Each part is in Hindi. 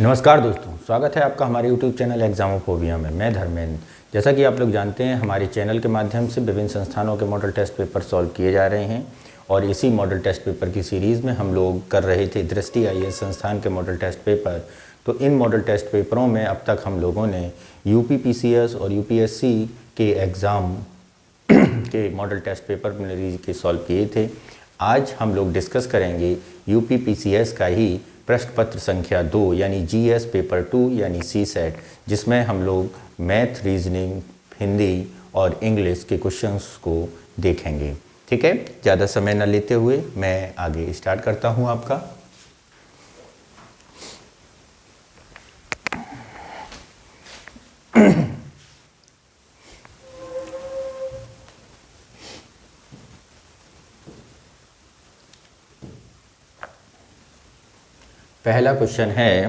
नमस्कार दोस्तों, स्वागत है आपका हमारे YouTube चैनल एग्जामोफोबिया में। मैं धर्मेंद्र। जैसा कि आप लोग जानते हैं, हमारे चैनल के माध्यम से विभिन्न संस्थानों के मॉडल टेस्ट पेपर सॉल्व किए जा रहे हैं और इसी मॉडल टेस्ट पेपर की सीरीज़ में हम लोग कर रहे थे दृष्टि IAS संस्थान के मॉडल टेस्ट पेपर। तो इन मॉडल टेस्ट पेपरों में अब तक हम लोगों ने UP PCS और UPSC के एग्ज़ाम के मॉडल टेस्ट पेपर प्रिलिमिनरी के सॉल्व किए थे। आज हम लोग डिस्कस करेंगे UP PCS का ही प्रश्न पत्र संख्या 2 यानी GS पेपर 2 यानी CSET, जिसमें हम लोग मैथ, रीजनिंग, हिंदी और इंग्लिश के क्वेश्चंस को देखेंगे। ठीक है, ज़्यादा समय न लेते हुए मैं आगे स्टार्ट करता हूँ आपका। पहला क्वेश्चन है,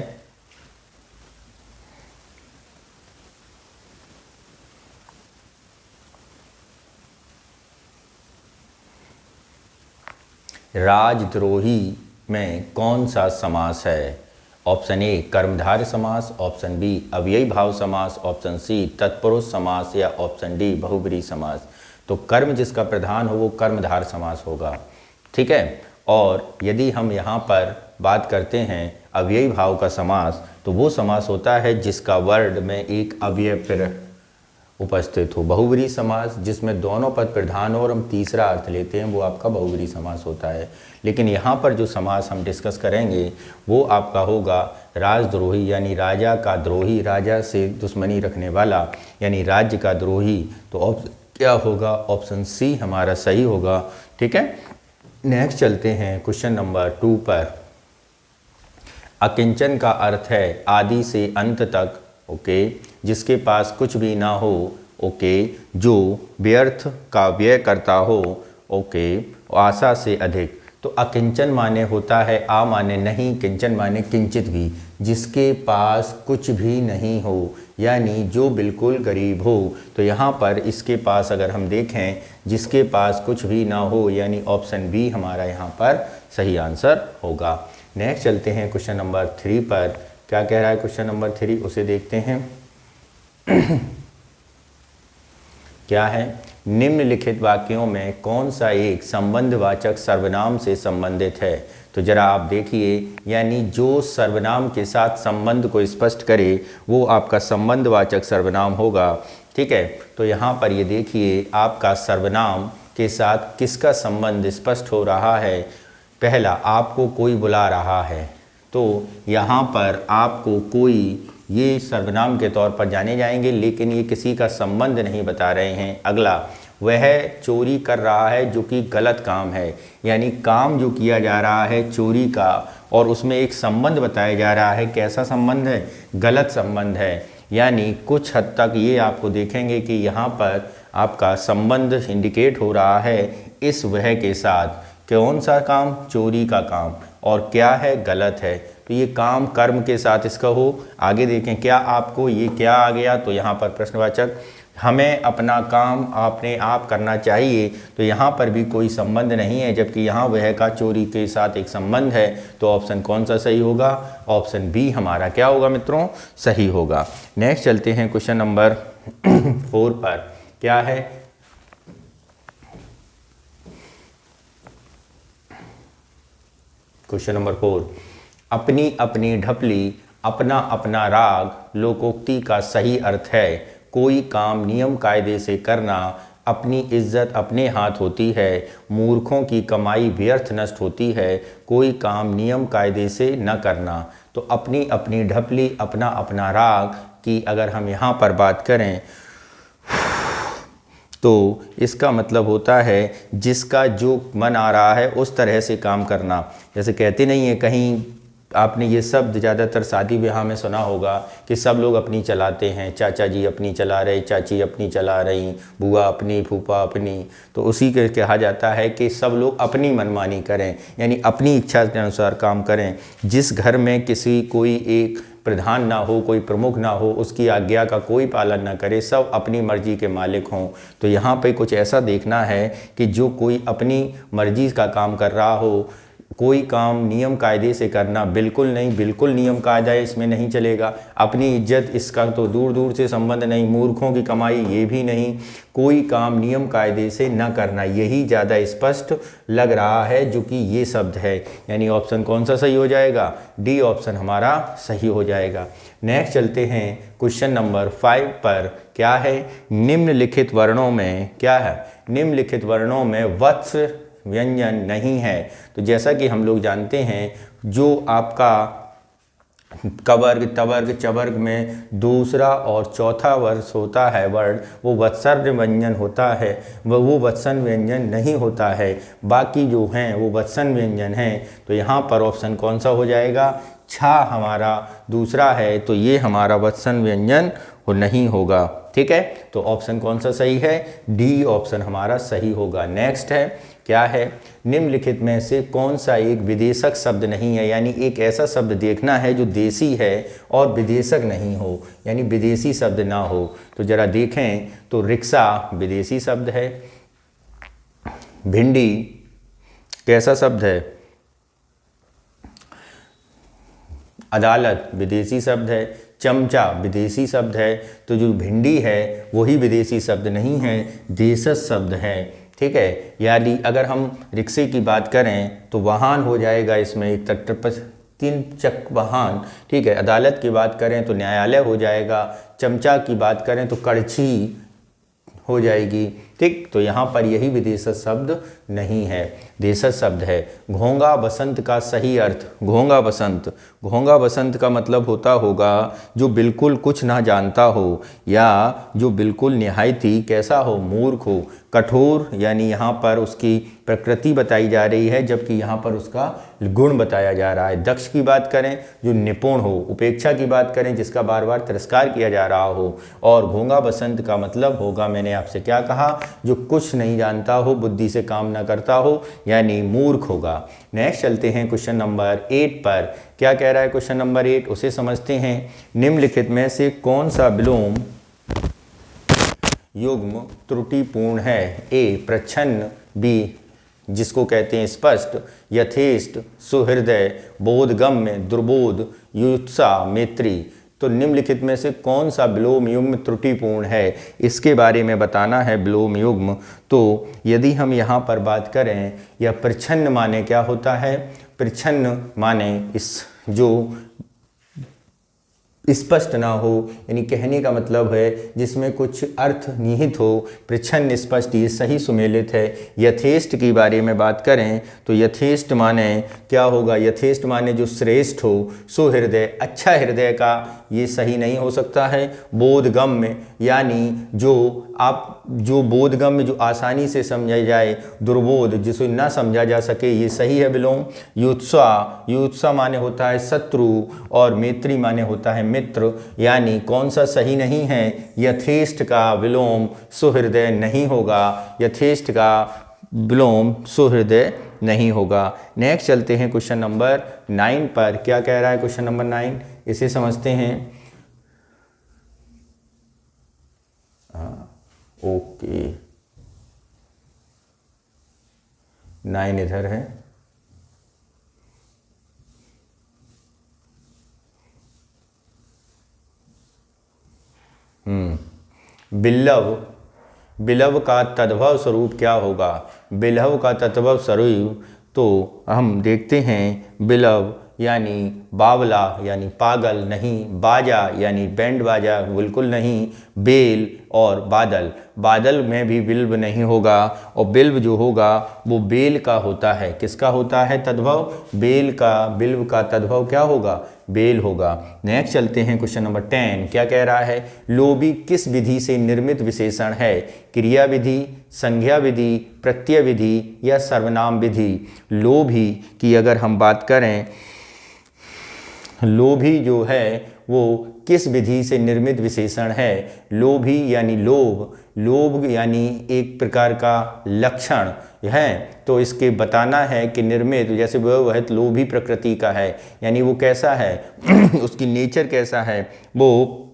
राजद्रोही में कौन सा समास है? ऑप्शन ए कर्मधारय समास, ऑप्शन बी अव्ययी भाव समास, ऑप्शन सी तत्पुरुष समास या ऑप्शन डी बहुब्रीहि समास। तो कर्म जिसका प्रधान हो वो कर्मधारय समास होगा। ठीक है, और यदि हम यहाँ पर बात करते हैं अव्ययी भाव का समास, तो वो समास होता है जिसका वर्ड में एक अव्यय उपस्थित हो। बहुब्रीहि समास जिसमें दोनों पद प्रधान हो और हम तीसरा अर्थ लेते हैं, वो आपका बहुब्रीहि समास होता है। लेकिन यहाँ पर जो समास हम डिस्कस करेंगे वो आपका होगा राजद्रोही, यानी राजा का द्रोही, राजा से दुश्मनी रखने वाला, यानी राज्य का द्रोही। तो ऑप्शन क्या होगा? ऑप्शन सी हमारा सही होगा। ठीक है, नेक्स्ट चलते हैं क्वेश्चन नंबर 2 पर। अकिंचन का अर्थ है आदि से अंत तक, ओके, जिसके पास कुछ भी ना हो, ओके, जो व्यर्थ का व्यय करता हो, ओके, आशा से अधिक। तो अकिंचन माने होता है आ माने नहीं, किंचन माने किंचित भी, जिसके पास कुछ भी नहीं हो, यानी जो बिल्कुल गरीब हो। तो यहाँ पर इसके पास अगर हम देखें जिसके पास कुछ भी ना हो, यानी ऑप्शन बी हमारा यहाँ पर सही आंसर होगा। नेक्स्ट चलते हैं क्वेश्चन नंबर 3 पर। क्या कह रहा है क्वेश्चन नंबर 3, उसे देखते हैं। क्या है? निम्नलिखित वाक्यों में कौन सा एक संबंधवाचक सर्वनाम से संबंधित है? तो जरा आप देखिए, यानी जो सर्वनाम के साथ संबंध को स्पष्ट करे वो आपका संबंधवाचक सर्वनाम होगा। ठीक है, तो यहाँ पर ये देखिए आपका सर्वनाम के साथ किसका संबंध स्पष्ट हो रहा है। पहला, आपको कोई बुला रहा है, तो यहाँ पर आपको कोई ये सर्वनाम के तौर पर जाने जाएंगे, लेकिन ये किसी का संबंध नहीं बता रहे हैं। अगला, वह चोरी कर रहा है जो कि गलत काम है, यानी काम जो किया जा रहा है चोरी का, और उसमें एक संबंध बताया जा रहा है। कैसा संबंध है? गलत संबंध है। यानी कुछ हद तक ये आपको देखेंगे कि यहाँ पर आपका संबंध इंडिकेट हो रहा है इस वह के साथ। कौन सा काम? चोरी का काम। और क्या है? गलत है। तो ये काम कर्म के साथ इसका हो। आगे देखें, क्या आपको ये क्या आ गया? तो यहाँ पर प्रश्नवाचक, हमें अपना काम अपने आप करना चाहिए। तो यहाँ पर भी कोई संबंध नहीं है, जबकि यहाँ वह का चोरी के साथ एक संबंध है। तो ऑप्शन कौन सा सही होगा? ऑप्शन बी हमारा क्या होगा मित्रों? सही होगा। नेक्स्ट चलते हैं क्वेश्चन नंबर 4 पर। क्या है? क्वेश्चन नंबर 4, अपनी अपनी ढपली अपना अपना राग लोकोक्ति का सही अर्थ है। कोई काम नियम कायदे से करना, अपनी इज्जत अपने हाथ होती है, मूर्खों की कमाई व्यर्थ नष्ट होती है, कोई काम नियम कायदे से न करना। तो अपनी अपनी ढपली अपना अपना राग की अगर हम यहाँ पर बात करें तो इसका मतलब होता है जिसका जो मन आ रहा है उस तरह से काम करना। जैसे कहते नहीं है, कहीं आपने ये शब्द ज़्यादातर शादी ब्याह में सुना होगा कि सब लोग अपनी चलाते हैं, चाचा जी अपनी चला रहे, चाची अपनी चला रही, बुआ अपनी, फूफा अपनी। तो उसी के कहा जाता है कि सब लोग अपनी मनमानी करें, यानी अपनी इच्छा के अनुसार काम करें। जिस घर में किसी कोई एक प्रधान ना हो, कोई प्रमुख ना हो, उसकी आज्ञा का कोई पालन ना करे, सब अपनी मर्जी के मालिक हों। तो यहाँ पे कुछ ऐसा देखना है कि जो कोई अपनी मर्जी का काम कर रहा हो, कोई काम नियम कायदे से करना बिल्कुल नहीं, बिल्कुल नियम कायदा इसमें नहीं चलेगा। अपनी इज्जत इसका तो दूर दूर से संबंध नहीं, मूर्खों की कमाई ये भी नहीं। कोई काम नियम कायदे से न करना, यही ज़्यादा स्पष्ट लग रहा है जो कि ये शब्द है। यानी ऑप्शन कौन सा सही हो जाएगा? डी ऑप्शन हमारा सही हो जाएगा। नेक्स्ट चलते हैं क्वेश्चन नंबर 5 पर। क्या है? निम्नलिखित वर्णों में क्या है? निम्नलिखित वर्णों में वत्स व्यंजन नहीं है। तो जैसा कि हम लोग जानते हैं, जो आपका कवर्ग, तवर्ग, चवर्ग में दूसरा और चौथा वर्ष होता है वर्ण, वो वत्सर्ग व्यंजन होता है, वो वत्सन व्यंजन नहीं होता है। बाकी जो हैं वो वत्सन व्यंजन हैं। तो यहाँ पर ऑप्शन कौन सा हो जाएगा? छा हमारा दूसरा है, तो ये हमारा वत्सन व्यंजन नहीं होगा। ठीक है, तो ऑप्शन कौन सा सही है? डी ऑप्शन हमारा सही होगा। नेक्स्ट है, क्या है? निम्नलिखित में से कौन सा एक विदेशक शब्द नहीं है? यानी एक ऐसा शब्द देखना है जो देसी है और विदेशक नहीं हो, यानी विदेशी शब्द ना हो। तो जरा देखें तो रिक्शा विदेशी शब्द है, भिंडी कैसा शब्द है? अदालत विदेशी शब्द है, चमचा विदेशी शब्द है। तो जो भिंडी है वही विदेशी शब्द नहीं है, देशज शब्द है। ठीक है, यानी अगर हम रिक्शे की बात करें तो वाहन हो जाएगा इसमें एक तीन चक वाहन। ठीक है, अदालत की बात करें तो न्यायालय हो जाएगा, चमचा की बात करें तो कड़छी हो जाएगी। ठीक, तो यहाँ पर यही विदेशज शब्द नहीं है, देशज शब्द है। घोंगा बसंत का सही अर्थ? घोंगा बसंत, घोंगा बसंत का मतलब होता होगा जो बिल्कुल कुछ ना जानता हो, या जो बिल्कुल निहायत ही कैसा हो? मूर्ख हो। कठोर यानी यहाँ पर उसकी प्रकृति बताई जा रही है, जबकि यहाँ पर उसका गुण बताया जा रहा है। दक्ष की बात करें जो निपुण हो, उपेक्षा की बात करें जिसका बार बार तिरस्कार किया जा रहा हो, और घोंगा बसंत का मतलब होगा, मैंने आपसे क्या कहा, जो कुछ नहीं जानता हो, बुद्धि से काम ना करता हो, यानी मूर्ख होगा। नेक्स्ट चलते हैं क्वेश्चन नंबर 8 पर। क्या कह रहा है क्वेश्चन नंबर 8, उसे समझते हैं। निम्नलिखित में से कौन सा विलोम युग्म त्रुटिपूर्ण है? ए प्रच्छन्न, बी जिसको कहते हैं स्पष्ट, यथेष्ट, सुहृदय, बोधगम्य, दुर्बोध, युत्सा, मैत्री। तो निम्नलिखित में से कौन सा विलोम युग्म त्रुटिपूर्ण है, इसके बारे में बताना है विलोम युग्म। तो यदि हम यहाँ पर बात करें, या प्रच्छन्न माने क्या होता है? प्रच्छन्न माने इस जो स्पष्ट ना हो, यानी कहने का मतलब है जिसमें कुछ अर्थ निहित हो। प्रच्छन्न स्पष्ट ये सही सुमेलित है। यथेष्ट की बारे में बात करें तो यथेष्ट माने क्या होगा? यथेष्ट माने जो श्रेष्ठ हो, सुहृदय, अच्छा हृदय का, ये सही नहीं हो सकता है। बोधगम्य यानी जो बोधगम्य, जो आसानी से समझा जाए। दुर्बोध जिसे ना समझा जा सके, ये सही है विलोम। युत्सा, युत्सा माने होता है शत्रु, और मैत्री माने होता है मित्र, यानी कौन सा सही नहीं है? यथेष्ट का विलोम सुहृदय नहीं होगा, यथेष्ट का विलोम सुहृदय नहीं होगा। नेक्स्ट चलते हैं क्वेश्चन नंबर 9 पर। क्या कह रहा है क्वेश्चन नंबर 9, इसे समझते हैं। ओके, 9 इधर है। बिल्लव, बिलव का तद्भव स्वरूप क्या होगा? बिलव का तद्भव स्वरूप तो हम देखते हैं, बिलव यानी बावला यानी पागल नहीं, बाजा यानी बैंड बाजा बिल्कुल नहीं, बेल और बादल, बादल में भी बिल्व नहीं होगा, और बिल्व जो होगा वो बेल का होता है। किसका होता है तद्भव? बेल का। बिल्व का तद्भव क्या होगा? बेल होगा। नेक्स्ट चलते हैं क्वेश्चन नंबर 10। क्या कह रहा है? लोभी किस विधि से निर्मित विशेषण है? क्रिया विधि, संज्ञा विधि, प्रत्यय विधि या सर्वनाम विधि? लोभी की अगर हम बात करें, लोभी जो है वो किस विधि से निर्मित विशेषण है? लोभी यानी लोभ, लोभ यानी एक प्रकार का लक्षण है, तो इसके बताना है कि निर्मित, जैसे वह लोभी प्रकृति का है, यानी वो कैसा है उसकी नेचर कैसा है, वो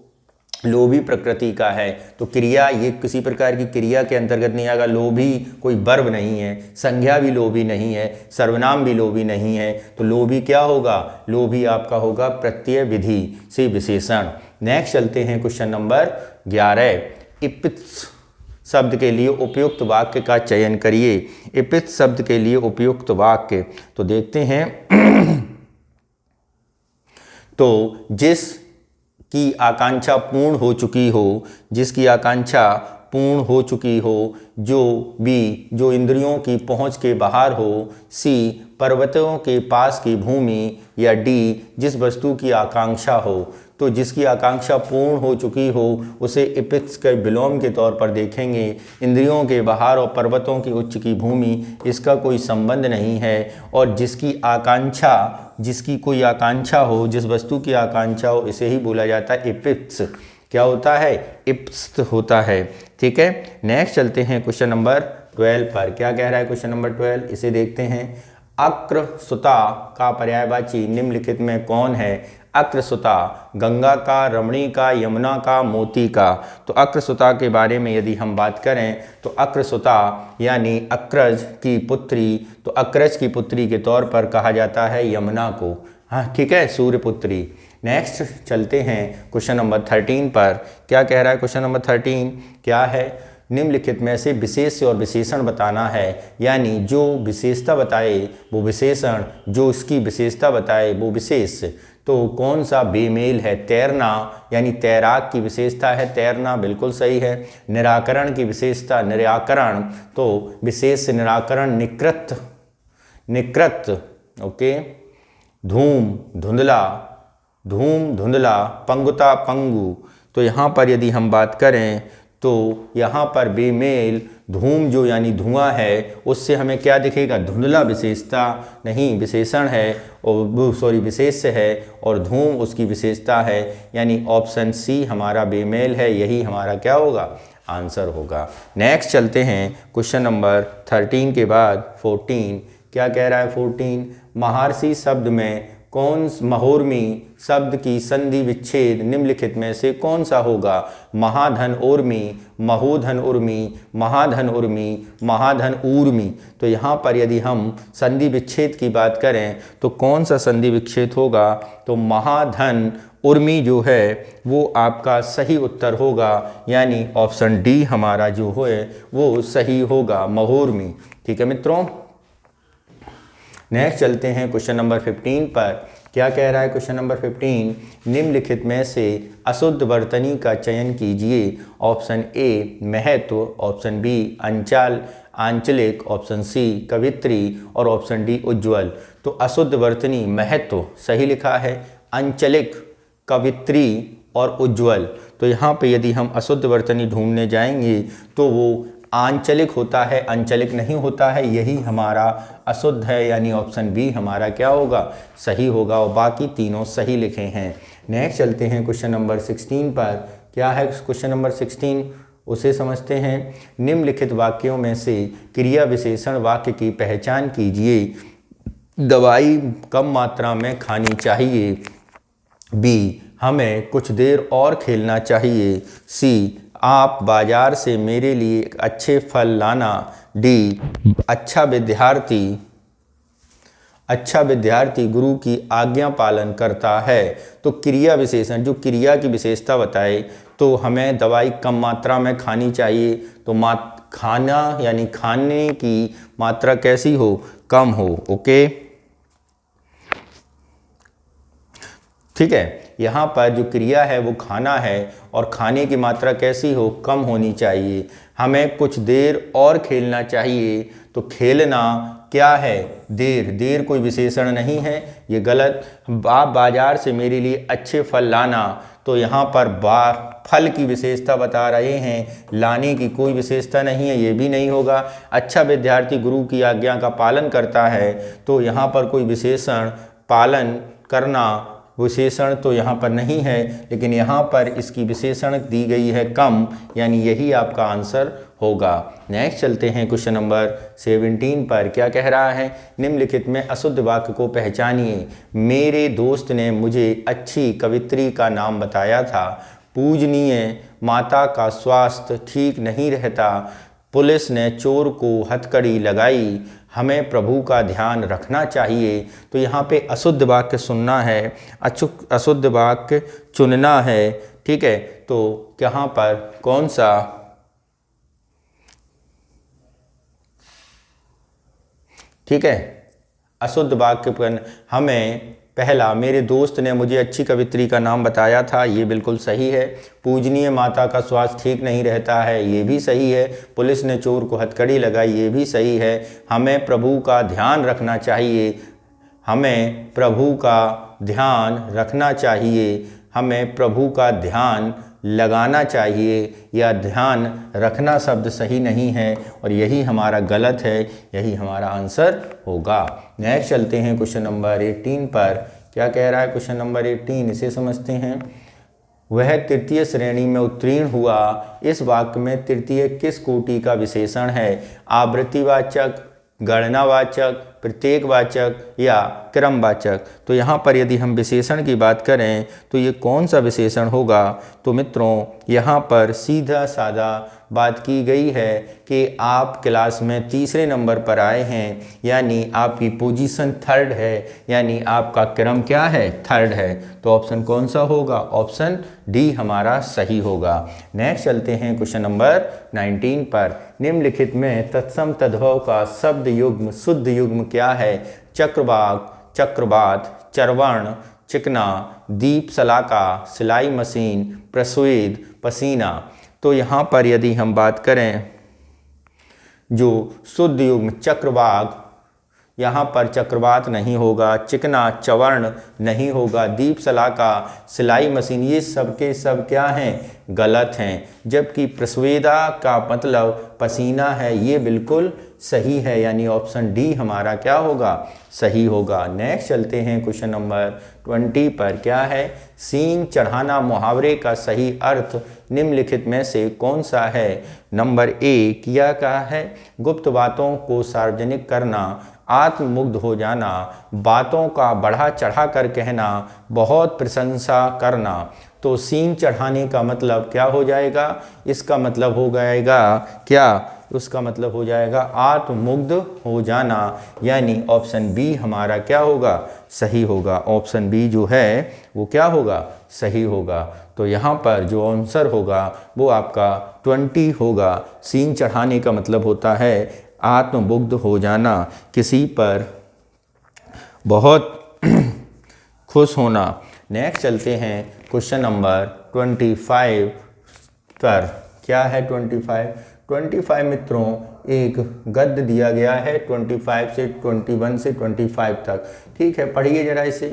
लोभी प्रकृति का है। तो क्रिया ये किसी प्रकार की क्रिया के अंतर्गत नहीं आएगा। लोभी कोई वर्ब नहीं है, संज्ञा भी लोभी नहीं है, सर्वनाम भी लोभी नहीं है। तो लोभी क्या होगा? लोभी आपका होगा प्रत्यय विधि से विशेषण। नेक्स्ट चलते हैं क्वेश्चन नंबर 11। इपित्स शब्द के लिए उपयुक्त वाक्य का चयन करिए। इपित्स शब्द के लिए उपयुक्त वाक्य तो देखते हैं। तो जिसकी आकांक्षा पूर्ण हो चुकी हो, जिसकी आकांक्षा पूर्ण हो चुकी हो, जो बी जो इंद्रियों की पहुंच के बाहर हो, सी पर्वतों के पास की भूमि, या डी जिस वस्तु की आकांक्षा हो। तो जिसकी आकांक्षा पूर्ण हो चुकी हो उसे इपित्स के विलोम के तौर पर देखेंगे। इंद्रियों के बाहर और पर्वतों की उच्च की भूमि, इसका कोई संबंध नहीं है। और जिसकी कोई आकांक्षा हो, जिस वस्तु की आकांक्षा हो, इसे ही बोला जाता है इपित्स। क्या होता है? इप्स्त होता है। ठीक है, नेक्स्ट चलते हैं क्वेश्चन नंबर 12 पर। क्या कह रहा है क्वेश्चन नंबर 12? इसे देखते हैं। अक्रसुता का पर्यायवाची निम्नलिखित में कौन है? अक्रसुता गंगा का, रमणी का, यमुना का, मोती का। तो अक्रसुता के बारे में यदि हम बात करें तो अक्रसुता यानी अक्रज की पुत्री, तो अक्रज की पुत्री के तौर पर कहा जाता है यमुना को। हाँ ठीक है, सूर्यपुत्री। नेक्स्ट चलते हैं क्वेश्चन नंबर 13 पर। क्या कह रहा है क्वेश्चन नंबर 13? क्या है? निम्नलिखित में से विशेष्य और विशेषण बताना है, यानी जो विशेषता बताए वो विशेषण, जो उसकी विशेषता बताए वो विशेष। तो कौन सा बेमेल है? तैरना यानी तैराक की विशेषता है तैरना, बिल्कुल सही है। निराकरण की विशेषता निराकरण, तो विशेष निराकरण निकृत। ओके। धूम धुंधला, पंगुता पंगु। तो यहाँ पर यदि हम बात करें तो यहाँ पर बेमेल धूम जो यानी धुआं है उससे हमें क्या दिखेगा? धुंधला विशेषता नहीं, विशेषण है, और सॉरी विशेष्य है, और धूम उसकी विशेषता है। यानी ऑप्शन सी हमारा बेमेल है, यही हमारा क्या होगा? आंसर होगा। नेक्स्ट चलते हैं क्वेश्चन नंबर 13 के बाद 14। क्या कह रहा है 14? महर्षि शब्द में महोर्मी शब्द की संधि विच्छेद निम्नलिखित में से कौन सा होगा? महाधन उर्मी, महोधन उर्मी, महाधन उर्मी, महाधन ऊर्मी। तो यहाँ पर यदि हम संधि विच्छेद की बात करें तो कौन सा संधि विच्छेद होगा? तो महाधन उर्मी जो है वो आपका सही उत्तर होगा, यानी ऑप्शन डी हमारा जो है वो सही होगा, महोर्मी। ठीक है मित्रों, नेक्स्ट चलते हैं क्वेश्चन नंबर 15 पर। क्या कह रहा है क्वेश्चन नंबर 15? निम्नलिखित में से अशुद्ध वर्तनी का चयन कीजिए। ऑप्शन ए महत्व, ऑप्शन बी आंचलिक, ऑप्शन सी कवित्री और ऑप्शन डी उज्ज्वल। तो अशुद्ध वर्तनी महत्व सही लिखा है, आंचलिक, कवित्री और उज्ज्वल। तो यहाँ पे यदि हम अशुद्ध वर्तनी ढूंढने जाएंगे तो वो आंचलिक होता है, अंचलिक नहीं होता है, यही हमारा अशुद्ध है, यानी ऑप्शन बी हमारा क्या होगा? सही होगा, और बाकी तीनों सही लिखे हैं। नेक्स्ट चलते हैं क्वेश्चन नंबर 16 पर। क्या है क्वेश्चन नंबर 16? उसे समझते हैं। निम्नलिखित वाक्यों में से क्रिया विशेषण वाक्य की पहचान कीजिए। दवाई कम मात्रा में खानी चाहिए, बी हमें कुछ देर और खेलना चाहिए, सी आप बाजार से मेरे लिए अच्छे फल लाना, डी अच्छा विद्यार्थी गुरु की आज्ञा पालन करता है। तो क्रिया विशेषण जो क्रिया की विशेषता बताए, तो हमें दवाई कम मात्रा में खानी चाहिए, तो खाना यानी खाने की मात्रा कैसी हो? कम हो। ओके ठीक है, यहाँ पर जो क्रिया है वो खाना है और खाने की मात्रा कैसी हो? कम होनी चाहिए। हमें कुछ देर और खेलना चाहिए, तो खेलना क्या है? देर कोई विशेषण नहीं है, ये गलत। आप बाजार से मेरे लिए अच्छे फल लाना, तो यहाँ पर फल की विशेषता बता रहे हैं, लाने की कोई विशेषता नहीं है, ये भी नहीं होगा। अच्छा विद्यार्थी गुरु की आज्ञा का पालन करता है, तो यहाँ पर कोई विशेषण पालन करना विशेषण तो यहाँ पर नहीं है, लेकिन यहाँ पर इसकी विशेषण दी गई है कम, यानी यही आपका आंसर होगा। नेक्स्ट चलते हैं क्वेश्चन नंबर 17 पर। क्या कह रहा है? निम्नलिखित में अशुद्ध वाक्य को पहचानिए। मेरे दोस्त ने मुझे अच्छी कवित्री का नाम बताया था, पूजनीय माता का स्वास्थ्य ठीक नहीं रहता, पुलिस ने चोर को हथकड़ी लगाई, हमें प्रभु का ध्यान रखना चाहिए। तो यहाँ पे अशुद्ध वाक्य सुनना है, अशुद्ध वाक्य चुनना है। ठीक है, तो यहाँ पर कौन सा ठीक है अशुद्ध वाक्य पर हमें पहला, मेरे दोस्त ने मुझे अच्छी कवित्री का नाम बताया था, ये बिल्कुल सही है। पूजनीय माता का स्वास्थ्य ठीक नहीं रहता है, ये भी सही है। पुलिस ने चोर को हथकड़ी लगाई, ये भी सही है। हमें प्रभु का ध्यान रखना चाहिए, हमें प्रभु का ध्यान रखना चाहिए, हमें प्रभु का ध्यान लगाना चाहिए, या ध्यान रखना शब्द सही नहीं है और यही हमारा गलत है, यही हमारा आंसर होगा। नेक्स्ट चलते हैं क्वेश्चन नंबर 18 पर। क्या कह रहा है क्वेश्चन नंबर 18, इसे समझते हैं। वह तृतीय श्रेणी में उत्तीर्ण हुआ, इस वाक्य में तृतीय किस कोटि का विशेषण है? आवृत्तिवाचक, गणनावाचक, प्रत्येकवाचक या क्रमवाचक? तो यहाँ पर यदि हम विशेषण की बात करें तो ये कौन सा विशेषण होगा? तो मित्रों यहाँ पर सीधा साधा बात की गई है कि आप क्लास में तीसरे नंबर पर आए हैं, यानी आपकी पोजीशन थर्ड है, यानी आपका क्रम क्या है? थर्ड है। तो ऑप्शन कौन सा होगा? ऑप्शन डी हमारा सही होगा। नेक्स्ट चलते हैं क्वेश्चन नंबर 19 पर। निम्नलिखित में तत्सम तद्भव का शब्द युग्म शुद्ध युग्म क्या है? चक्रवाक, चक्रवात, चरवर्ण, चिकना, दीप शलाका, सिलाई मशीन, प्रस्वेद, पसीना। तो यहाँ पर यदि हम बात करें जो शुद्ध युग्म चक्रवाक, यहाँ पर चक्रवात नहीं होगा, चिकना चवर्ण नहीं होगा, दीप शलाका, सिलाई मशीन, ये सब के सब क्या हैं? गलत हैं। जबकि प्रस्वेदा का मतलब पसीना है, ये बिल्कुल सही है, यानी ऑप्शन डी हमारा क्या होगा? सही होगा। नेक्स्ट चलते हैं क्वेश्चन नंबर 20 पर। क्या है? सींग चढ़ाना मुहावरे का सही अर्थ निम्नलिखित में से कौन सा है? नंबर 1 यह क्या है? गुप्त बातों को सार्वजनिक करना, आत्ममुग्ध हो जाना, बातों का बढ़ा चढ़ा कर कहना, बहुत प्रशंसा करना। तो सींग चढ़ाने का मतलब क्या हो जाएगा? इसका मतलब हो जाएगा क्या? उसका मतलब हो जाएगा आत्ममुग्ध हो जाना, यानी ऑप्शन बी हमारा क्या होगा? सही होगा। ऑप्शन बी जो है वो क्या होगा? सही होगा। तो यहाँ पर जो आंसर होगा वो आपका 20 होगा। सींग चढ़ाने का मतलब होता है आत्ममुग्ध हो जाना, किसी पर बहुत खुश होना। नेक्स्ट चलते हैं क्वेश्चन नंबर 25 पर। क्या है 25 मित्रों? एक गद्य दिया गया है 25 से 21 से 25 तक। ठीक है, पढ़िए जरा इसे।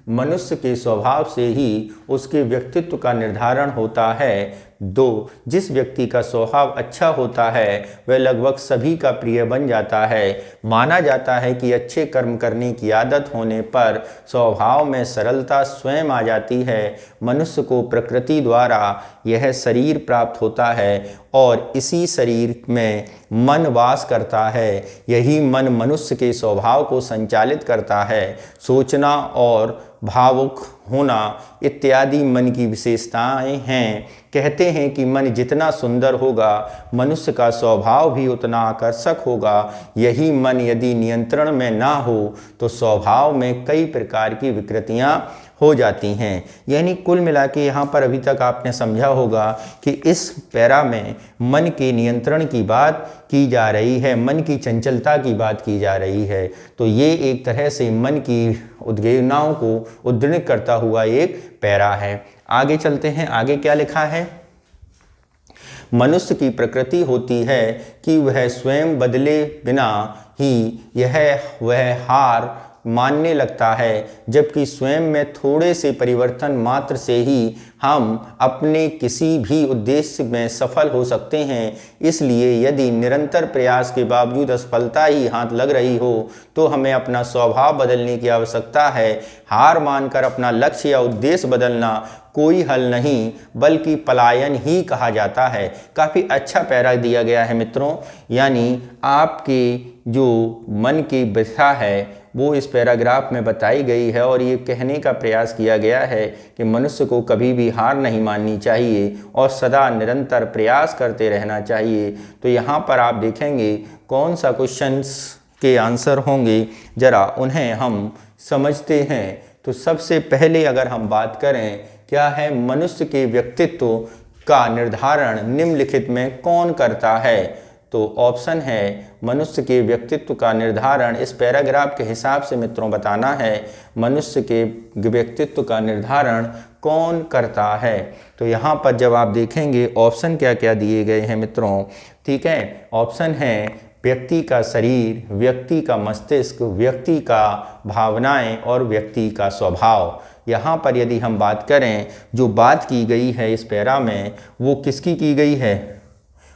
मनुष्य के स्वभाव से ही उसके व्यक्तित्व का निर्धारण होता है। 2 जिस व्यक्ति का स्वभाव अच्छा होता है वह लगभग सभी का प्रिय बन जाता है। माना जाता है कि अच्छे कर्म करने की आदत होने पर स्वभाव में सरलता स्वयं आ जाती है। मनुष्य को प्रकृति द्वारा यह शरीर प्राप्त होता है और इसी शरीर में मन वास करता है। यही मन मनुष्य के स्वभाव को संचालित करता है। सोचना और भावुक होना इत्यादि मन की विशेषताएं हैं। कहते हैं कि मन जितना सुंदर होगा मनुष्य का स्वभाव भी उतना आकर्षक होगा। यही मन यदि नियंत्रण में ना हो तो स्वभाव में कई प्रकार की विकृतियां हो जाती हैं। यानी कुल मिला के यहाँ पर अभी तक आपने समझा होगा कि इस पैरा में मन के नियंत्रण की बात की जा रही है, मन की चंचलता की बात की जा रही है। तो ये एक तरह से मन की उद्वेगनाओं को उद्धृत करता हुआ एक पैरा है। आगे चलते हैं, आगे क्या लिखा है? मनुष्य की प्रकृति होती है कि वह स्वयं बदले बिना ही वह हार मानने लगता है, जबकि स्वयं में थोड़े से परिवर्तन मात्र से ही हम अपने किसी भी उद्देश्य में सफल हो सकते हैं। इसलिए यदि निरंतर प्रयास के बावजूद असफलता ही हाथ लग रही हो तो हमें अपना स्वभाव बदलने की आवश्यकता है। हार मानकर अपना लक्ष्य या उद्देश्य बदलना कोई हल नहीं बल्कि पलायन ही कहा जाता है। काफ़ी अच्छा पैरा दिया गया है मित्रों, यानी आपके जो मन की व्यथा है वो इस पैराग्राफ में बताई गई है और ये कहने का प्रयास किया गया है कि मनुष्य को कभी भी हार नहीं माननी चाहिए और सदा निरंतर प्रयास करते रहना चाहिए। तो यहाँ पर आप देखेंगे कौन सा क्वेश्चंस के आंसर होंगे, ज़रा उन्हें हम समझते हैं। तो सबसे पहले अगर हम बात करें क्या है, मनुष्य के व्यक्तित्व का निर्धारण निम्नलिखित में कौन करता है, तो ऑप्शन है मनुष्य के व्यक्तित्व का निर्धारण इस पैराग्राफ के हिसाब से मित्रों बताना है, मनुष्य के व्यक्तित्व का निर्धारण कौन करता है। तो यहाँ पर जब आप देखेंगे ऑप्शन क्या क्या दिए गए हैं मित्रों, ठीक है, ऑप्शन है व्यक्ति का शरीर, व्यक्ति का मस्तिष्क, व्यक्ति का भावनाएं और व्यक्ति का स्वभाव। यहाँ पर यदि हम बात करें जो बात की गई है इस पैरा में वो किसकी की गई है,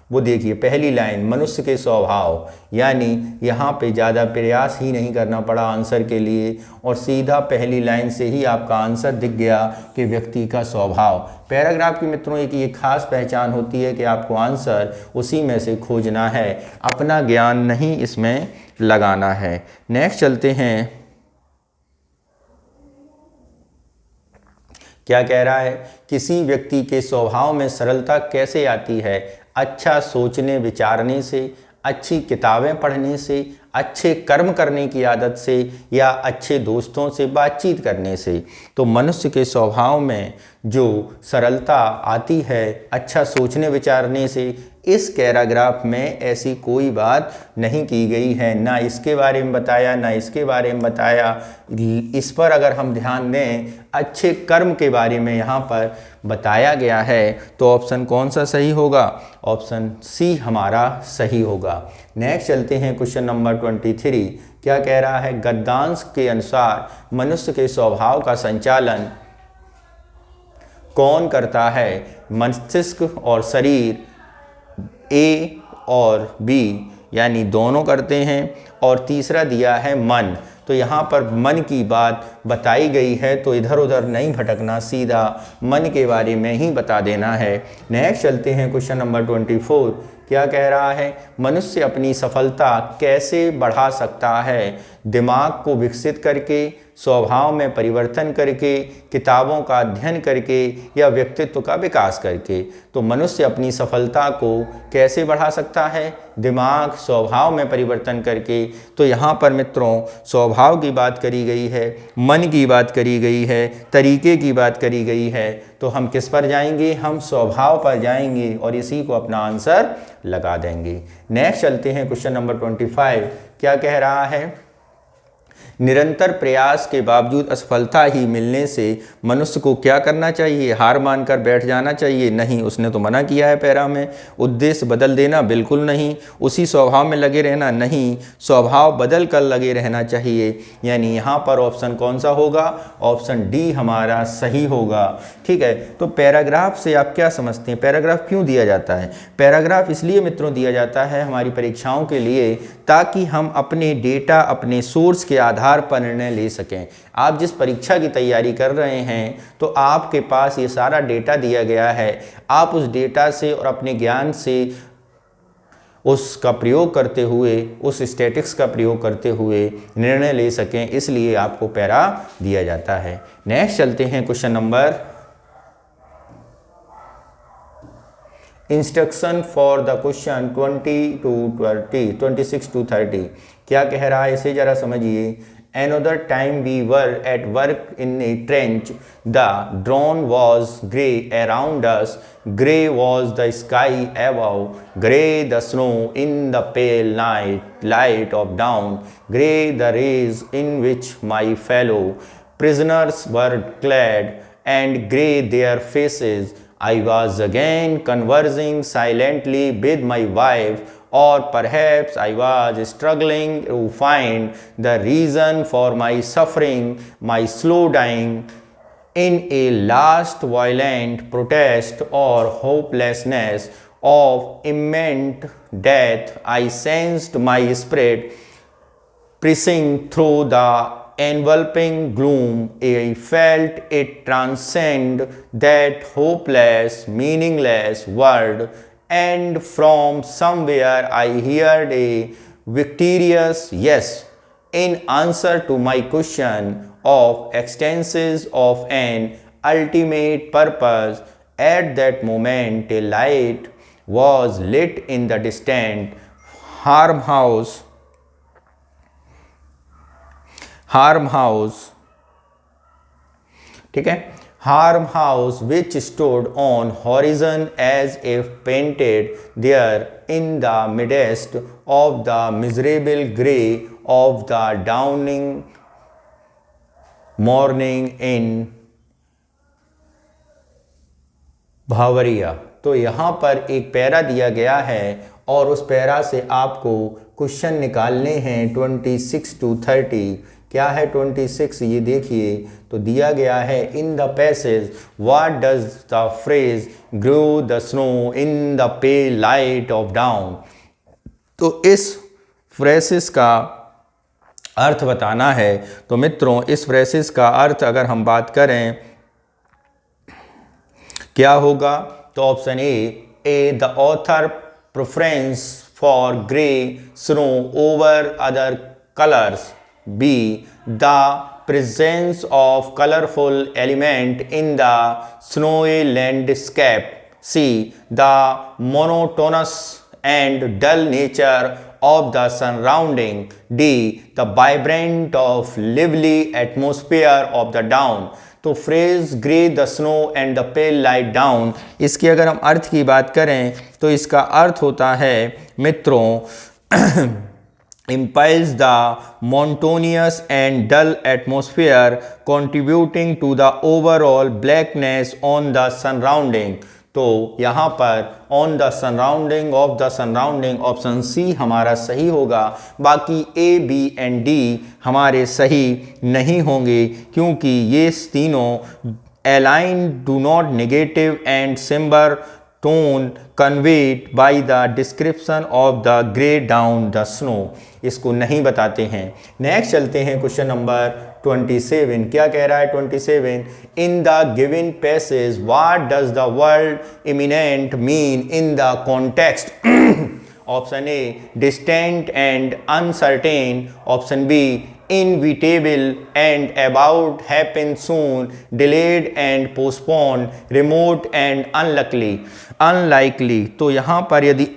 वो देखिए पहली लाइन मनुष्य के स्वभाव, यानी यहाँ पे ज़्यादा प्रयास ही नहीं करना पड़ा आंसर के लिए और सीधा पहली लाइन से ही आपका आंसर दिख गया कि व्यक्ति का स्वभाव। पैराग्राफ की मित्रों एक ये खास पहचान होती है कि आपको आंसर उसी में से खोजना है, अपना ज्ञान नहीं इसमें लगाना है। नेक्स्ट चलते हैं, क्या कह रहा है, किसी व्यक्ति के स्वभाव में सरलता कैसे आती है, अच्छा सोचने विचारने से, अच्छी किताबें पढ़ने से, अच्छे कर्म करने की आदत से या अच्छे दोस्तों से बातचीत करने से। तो मनुष्य के स्वभाव में जो सरलता आती है अच्छा सोचने विचारने से, इस पैराग्राफ में ऐसी कोई बात नहीं की गई है, ना इसके बारे में बताया ना इसके बारे में बताया। इस पर अगर हम ध्यान दें अच्छे कर्म के बारे में यहाँ पर बताया गया है, तो ऑप्शन कौन सा सही होगा, ऑप्शन सी हमारा सही होगा। नेक्स्ट चलते हैं क्वेश्चन नंबर 23, क्या कह रहा है, गद्यांश के अनुसार मनुष्य के स्वभाव का संचालन कौन करता है, मस्तिष्क और शरीर, ए और बी यानी दोनों करते हैं, और तीसरा दिया है मन। तो यहाँ पर मन की बात बताई गई है तो इधर उधर नहीं भटकना, सीधा मन के बारे में ही बता देना है। नेक्स्ट चलते हैं क्वेश्चन नंबर 24, क्या कह रहा है, मनुष्य अपनी सफलता कैसे बढ़ा सकता है, दिमाग को विकसित करके, स्वभाव में परिवर्तन करके, किताबों का अध्ययन करके या व्यक्तित्व का विकास करके। तो मनुष्य अपनी सफलता को कैसे बढ़ा सकता है, दिमाग स्वभाव में परिवर्तन करके। तो यहाँ पर मित्रों स्वभाव की बात करी गई है, मन की बात करी गई है, तरीके की बात करी गई है, तो हम किस पर जाएंगे, हम स्वभाव पर जाएंगे और इसी को अपना आंसर लगा देंगे। नेक्स्ट चलते हैं क्वेश्चन नंबर 25, क्या कह रहा है, निरंतर प्रयास के बावजूद असफलता ही मिलने से मनुष्य को क्या करना चाहिए, हार मानकर बैठ जाना चाहिए, नहीं, उसने तो मना किया है पैरा में। उद्देश्य बदल देना, बिल्कुल नहीं। उसी स्वभाव में लगे रहना, नहीं, स्वभाव बदल कर लगे रहना चाहिए। यानी यहाँ पर ऑप्शन कौन सा होगा, ऑप्शन डी हमारा सही होगा। ठीक है, तो पैराग्राफ से आप क्या समझते हैं, पैराग्राफ क्यों दिया जाता है, पैराग्राफ इसलिए मित्रों दिया जाता है हमारी परीक्षाओं के लिए, ताकि हम अपने डेटा अपने सोर्स के आधार पर निर्णय ले सकें। आप जिस परीक्षा की तैयारी कर रहे हैं तो आपके पास ये सारा डेटा दिया गया है, आप उस डेटा से और अपने ज्ञान से उसका प्रयोग करते हुए, उस स्टैटिक्स का प्रयोग करते हुए निर्णय ले सकें, इसलिए आपको पैरा दिया जाता है। नेक्स्ट चलते हैं question number, instruction for the question 26 to 30, क्या कह रहा है इसे जरा समझिए। Another time we were at work in a trench. The dawn was grey around us. Grey was the sky above. Grey the snow in the pale night light of dawn. Grey the rays in which my fellow prisoners were clad, and grey their faces. I was again conversing silently with my wife, or perhaps I was struggling to find the reason for my suffering, my slow dying. In a last violent protest or hopelessness of imminent death, I sensed my spirit pressing through the enveloping gloom. I felt it transcend that hopeless, meaningless world, and from somewhere I heard a victorious yes. in answer to my question of existences of an ultimate purpose, at that moment a light was lit in the distant farmhouse, ठीक है, farmhouse which stood on horizon as if painted there in the midst of the miserable grey of the dawning morning in Bhawaria. तो यहाँ पर एक पैरा दिया गया है और उस पैरा से आपको क्वेश्चन निकालने हैं 26 to 30। क्या है 26? ये देखिए, तो दिया गया है in the passage what does the phrase grow the snow in the pale light of down. तो इस फ्रेसेस का अर्थ बताना है। तो मित्रों, इस फ्रेसेस का अर्थ अगर हम बात करें क्या होगा, तो option A the author preference for grey snow over other colours, B the presence of colourful element in the snowy landscape, C the monotonous and dull nature of the surrounding, D the vibrant of lively atmosphere of the down। तो phrase grey the snow and the pale light down, इसकी अगर हम अर्थ की बात करें तो इसका अर्थ होता है मित्रों impels the monotonous and dull atmosphere contributing to the overall blackness on the surrounding। तो यहाँ पर on the surrounding of the surrounding, option C हमारा सही होगा। बाकी ए बी एंड डी हमारे सही नहीं होंगे क्योंकि ये तीनों align do not negative and सिम्बर tone conveyed by the description of the grey down the snow, इसको नहीं बताते हैं। नेक्स्ट चलते हैं क्वेश्चन नंबर 27। क्या कह रहा है 27? In the given passage what does the word imminent mean in the context, option A distant and uncertain, option B inevitable and about happen soon, delayed and postponed, remote and unlikely। तो यहाँ पर यदि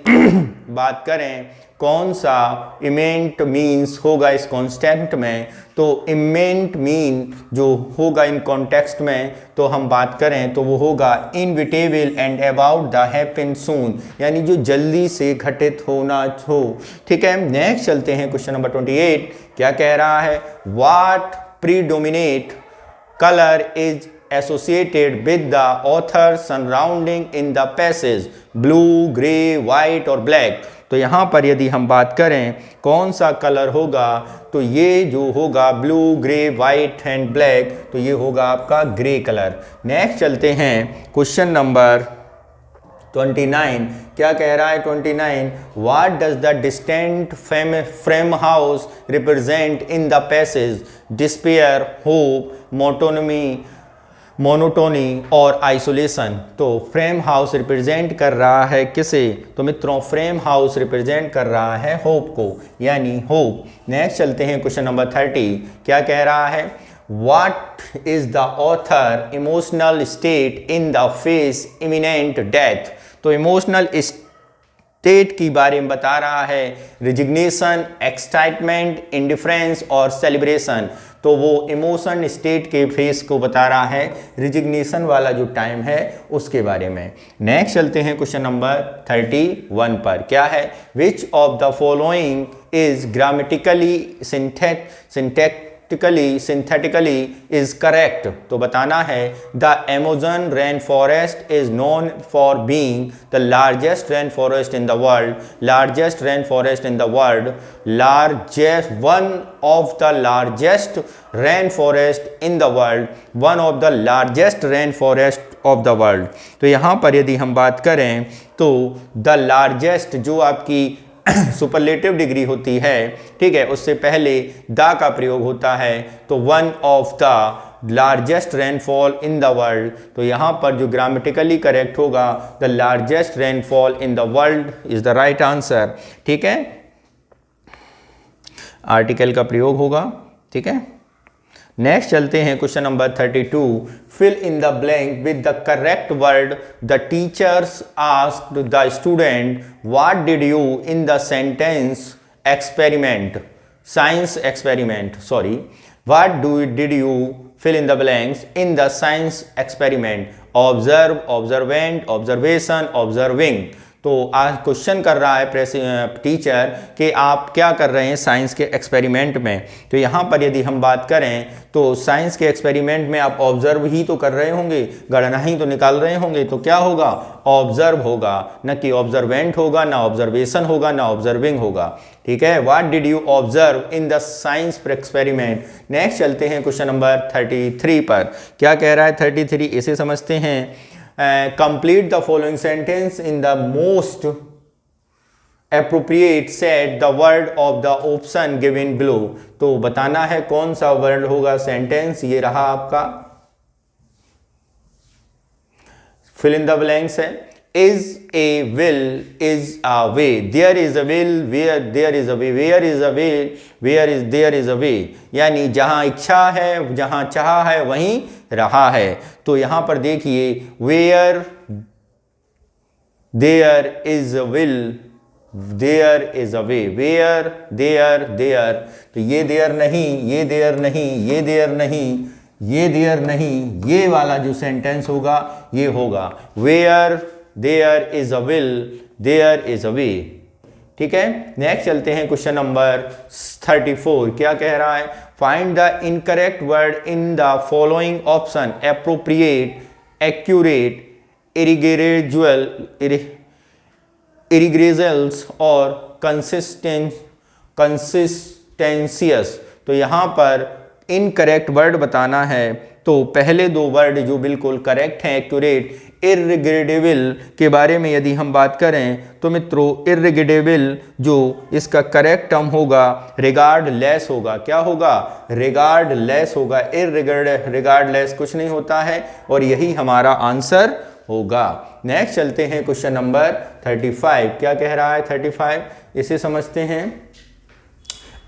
बात करें कौन सा इमेंट मीन्स होगा इस कॉन्स्टेंट में, तो इमेंट मीन जो होगा इन कॉन्टेक्स्ट में, तो हम बात करें तो वो होगा inevitable and about the happen soon, यानी जो जल्दी से घटित होना हो। ठीक है, नेक्स्ट चलते हैं क्वेश्चन नंबर 28। क्या कह रहा है? What predominate colour is associated with the author surrounding in the passage, blue, grey, white और ब्लैक। तो यहाँ पर यदि हम बात करें कौन सा कलर होगा, तो ये जो होगा blue, grey, white and black, तो ये होगा आपका ग्रे कलर। नेक्स्ट चलते हैं क्वेश्चन नंबर 29। क्या कह रहा है 29? What does the distant frame house represent in the passage, despair, hope, monotony और आइसोलेशन। तो फ्रेम हाउस रिप्रेजेंट कर रहा है किसे? तो मित्रों फ्रेम हाउस रिप्रेजेंट कर रहा है होप को, यानी होप। नेक्स्ट चलते हैं क्वेश्चन नंबर 30। क्या कह रहा है? What is the author emotional state in the face imminent death. तो इमोशनल स्टेट की बारे में बता रहा है, रिजिग्नेशन, एक्साइटमेंट, इंडिफरेंस और सेलिब्रेशन। तो वो इमोशन स्टेट के फेस को बता रहा है, रिजिग्नेशन वाला जो टाइम है उसके बारे में। नेक्स्ट चलते हैं क्वेश्चन नंबर 31 पर। क्या है? Which of the following is grammatically synthetically is correct. तो बताना है the Amazon rain forest is known for being the largest rain forest in the world, largest rain forest in the world, largest one of the largest rain forest in the world, one of the largest rain forest of the world. तो यहाँ पर यदि हम बात करें तो द लार्जेस्ट जो आपकी सुपरलेटिव डिग्री होती है, ठीक है, उससे पहले द का प्रयोग होता है, तो one of the largest rainfall in the world. तो यहाँ पर जो ग्रामेटिकली करेक्ट होगा, the largest rainfall in the world is the right answer. ठीक है, आर्टिकल का प्रयोग होगा। ठीक है, नेक्स्ट चलते हैं question number 32। Fill in the blank with the correct word. The teachers asked the student what did you in the sentence experiment, science experiment, sorry, what did you fill in the blanks in the science experiment? Observe, observant, observation, observing। तो आज क्वेश्चन कर रहा है टीचर कि आप क्या कर रहे हैं साइंस के एक्सपेरिमेंट में। तो यहाँ पर यदि हम बात करें तो साइंस के एक्सपेरिमेंट में आप ऑब्जर्व ही तो कर रहे होंगे, गणना ही तो निकाल रहे होंगे, तो क्या होगा, ऑब्जर्व होगा, न कि ऑब्जर्वेंट होगा, ना ऑब्जर्वेशन होगा, ना ऑब्जर्विंग होगा। ठीक है, what did you observe in the science experiment. Next चलते हैं क्वेश्चन नंबर 33 पर। क्या कह रहा है 33, इसे समझते हैं। Complete the following sentence in the most appropriate set the word of the option given below। तो बताना है कौन सा वर्ड होगा सेंटेंस, ये रहा आपका। fill in the blanks है is a will is a way, there is a will where there is a way, where is a way where is there is a way, यानी जहां इच्छा है, जहां चाह है वहीं रहा है। तो यहां पर देखिए where there is a will there is a way, where there, तो ये there नहीं, ये there नहीं, ये there नहीं, ये there नहीं, ये वाला जो सेंटेंस होगा ये होगा where there is a will there is a way। ठीक है, नेक्स्ट चलते हैं क्वेश्चन नंबर 34। क्या कह रहा है, find the incorrect word in the following option, appropriate, accurate, irregulars और कंसिस्टेंशियस। तो यहाँ पर इनकरेक्ट वर्ड बताना है। तो पहले दो वर्ड जो बिल्कुल करेक्ट हैं, एक्यूरेट, इररिगेडेबल के बारे में यदि हम बात करें तो मित्रों इररिगेडेबल जो इसका करेक्ट टर्म होगा रिगार्डलेस होगा। क्या होगा, रिगार्डलेस होगा, रिगार्डलेस कुछ नहीं होता है, और यही हमारा आंसर होगा। नेक्स्ट चलते हैं क्वेश्चन नंबर 35। क्या कह रहा है 35, इसे समझते हैं।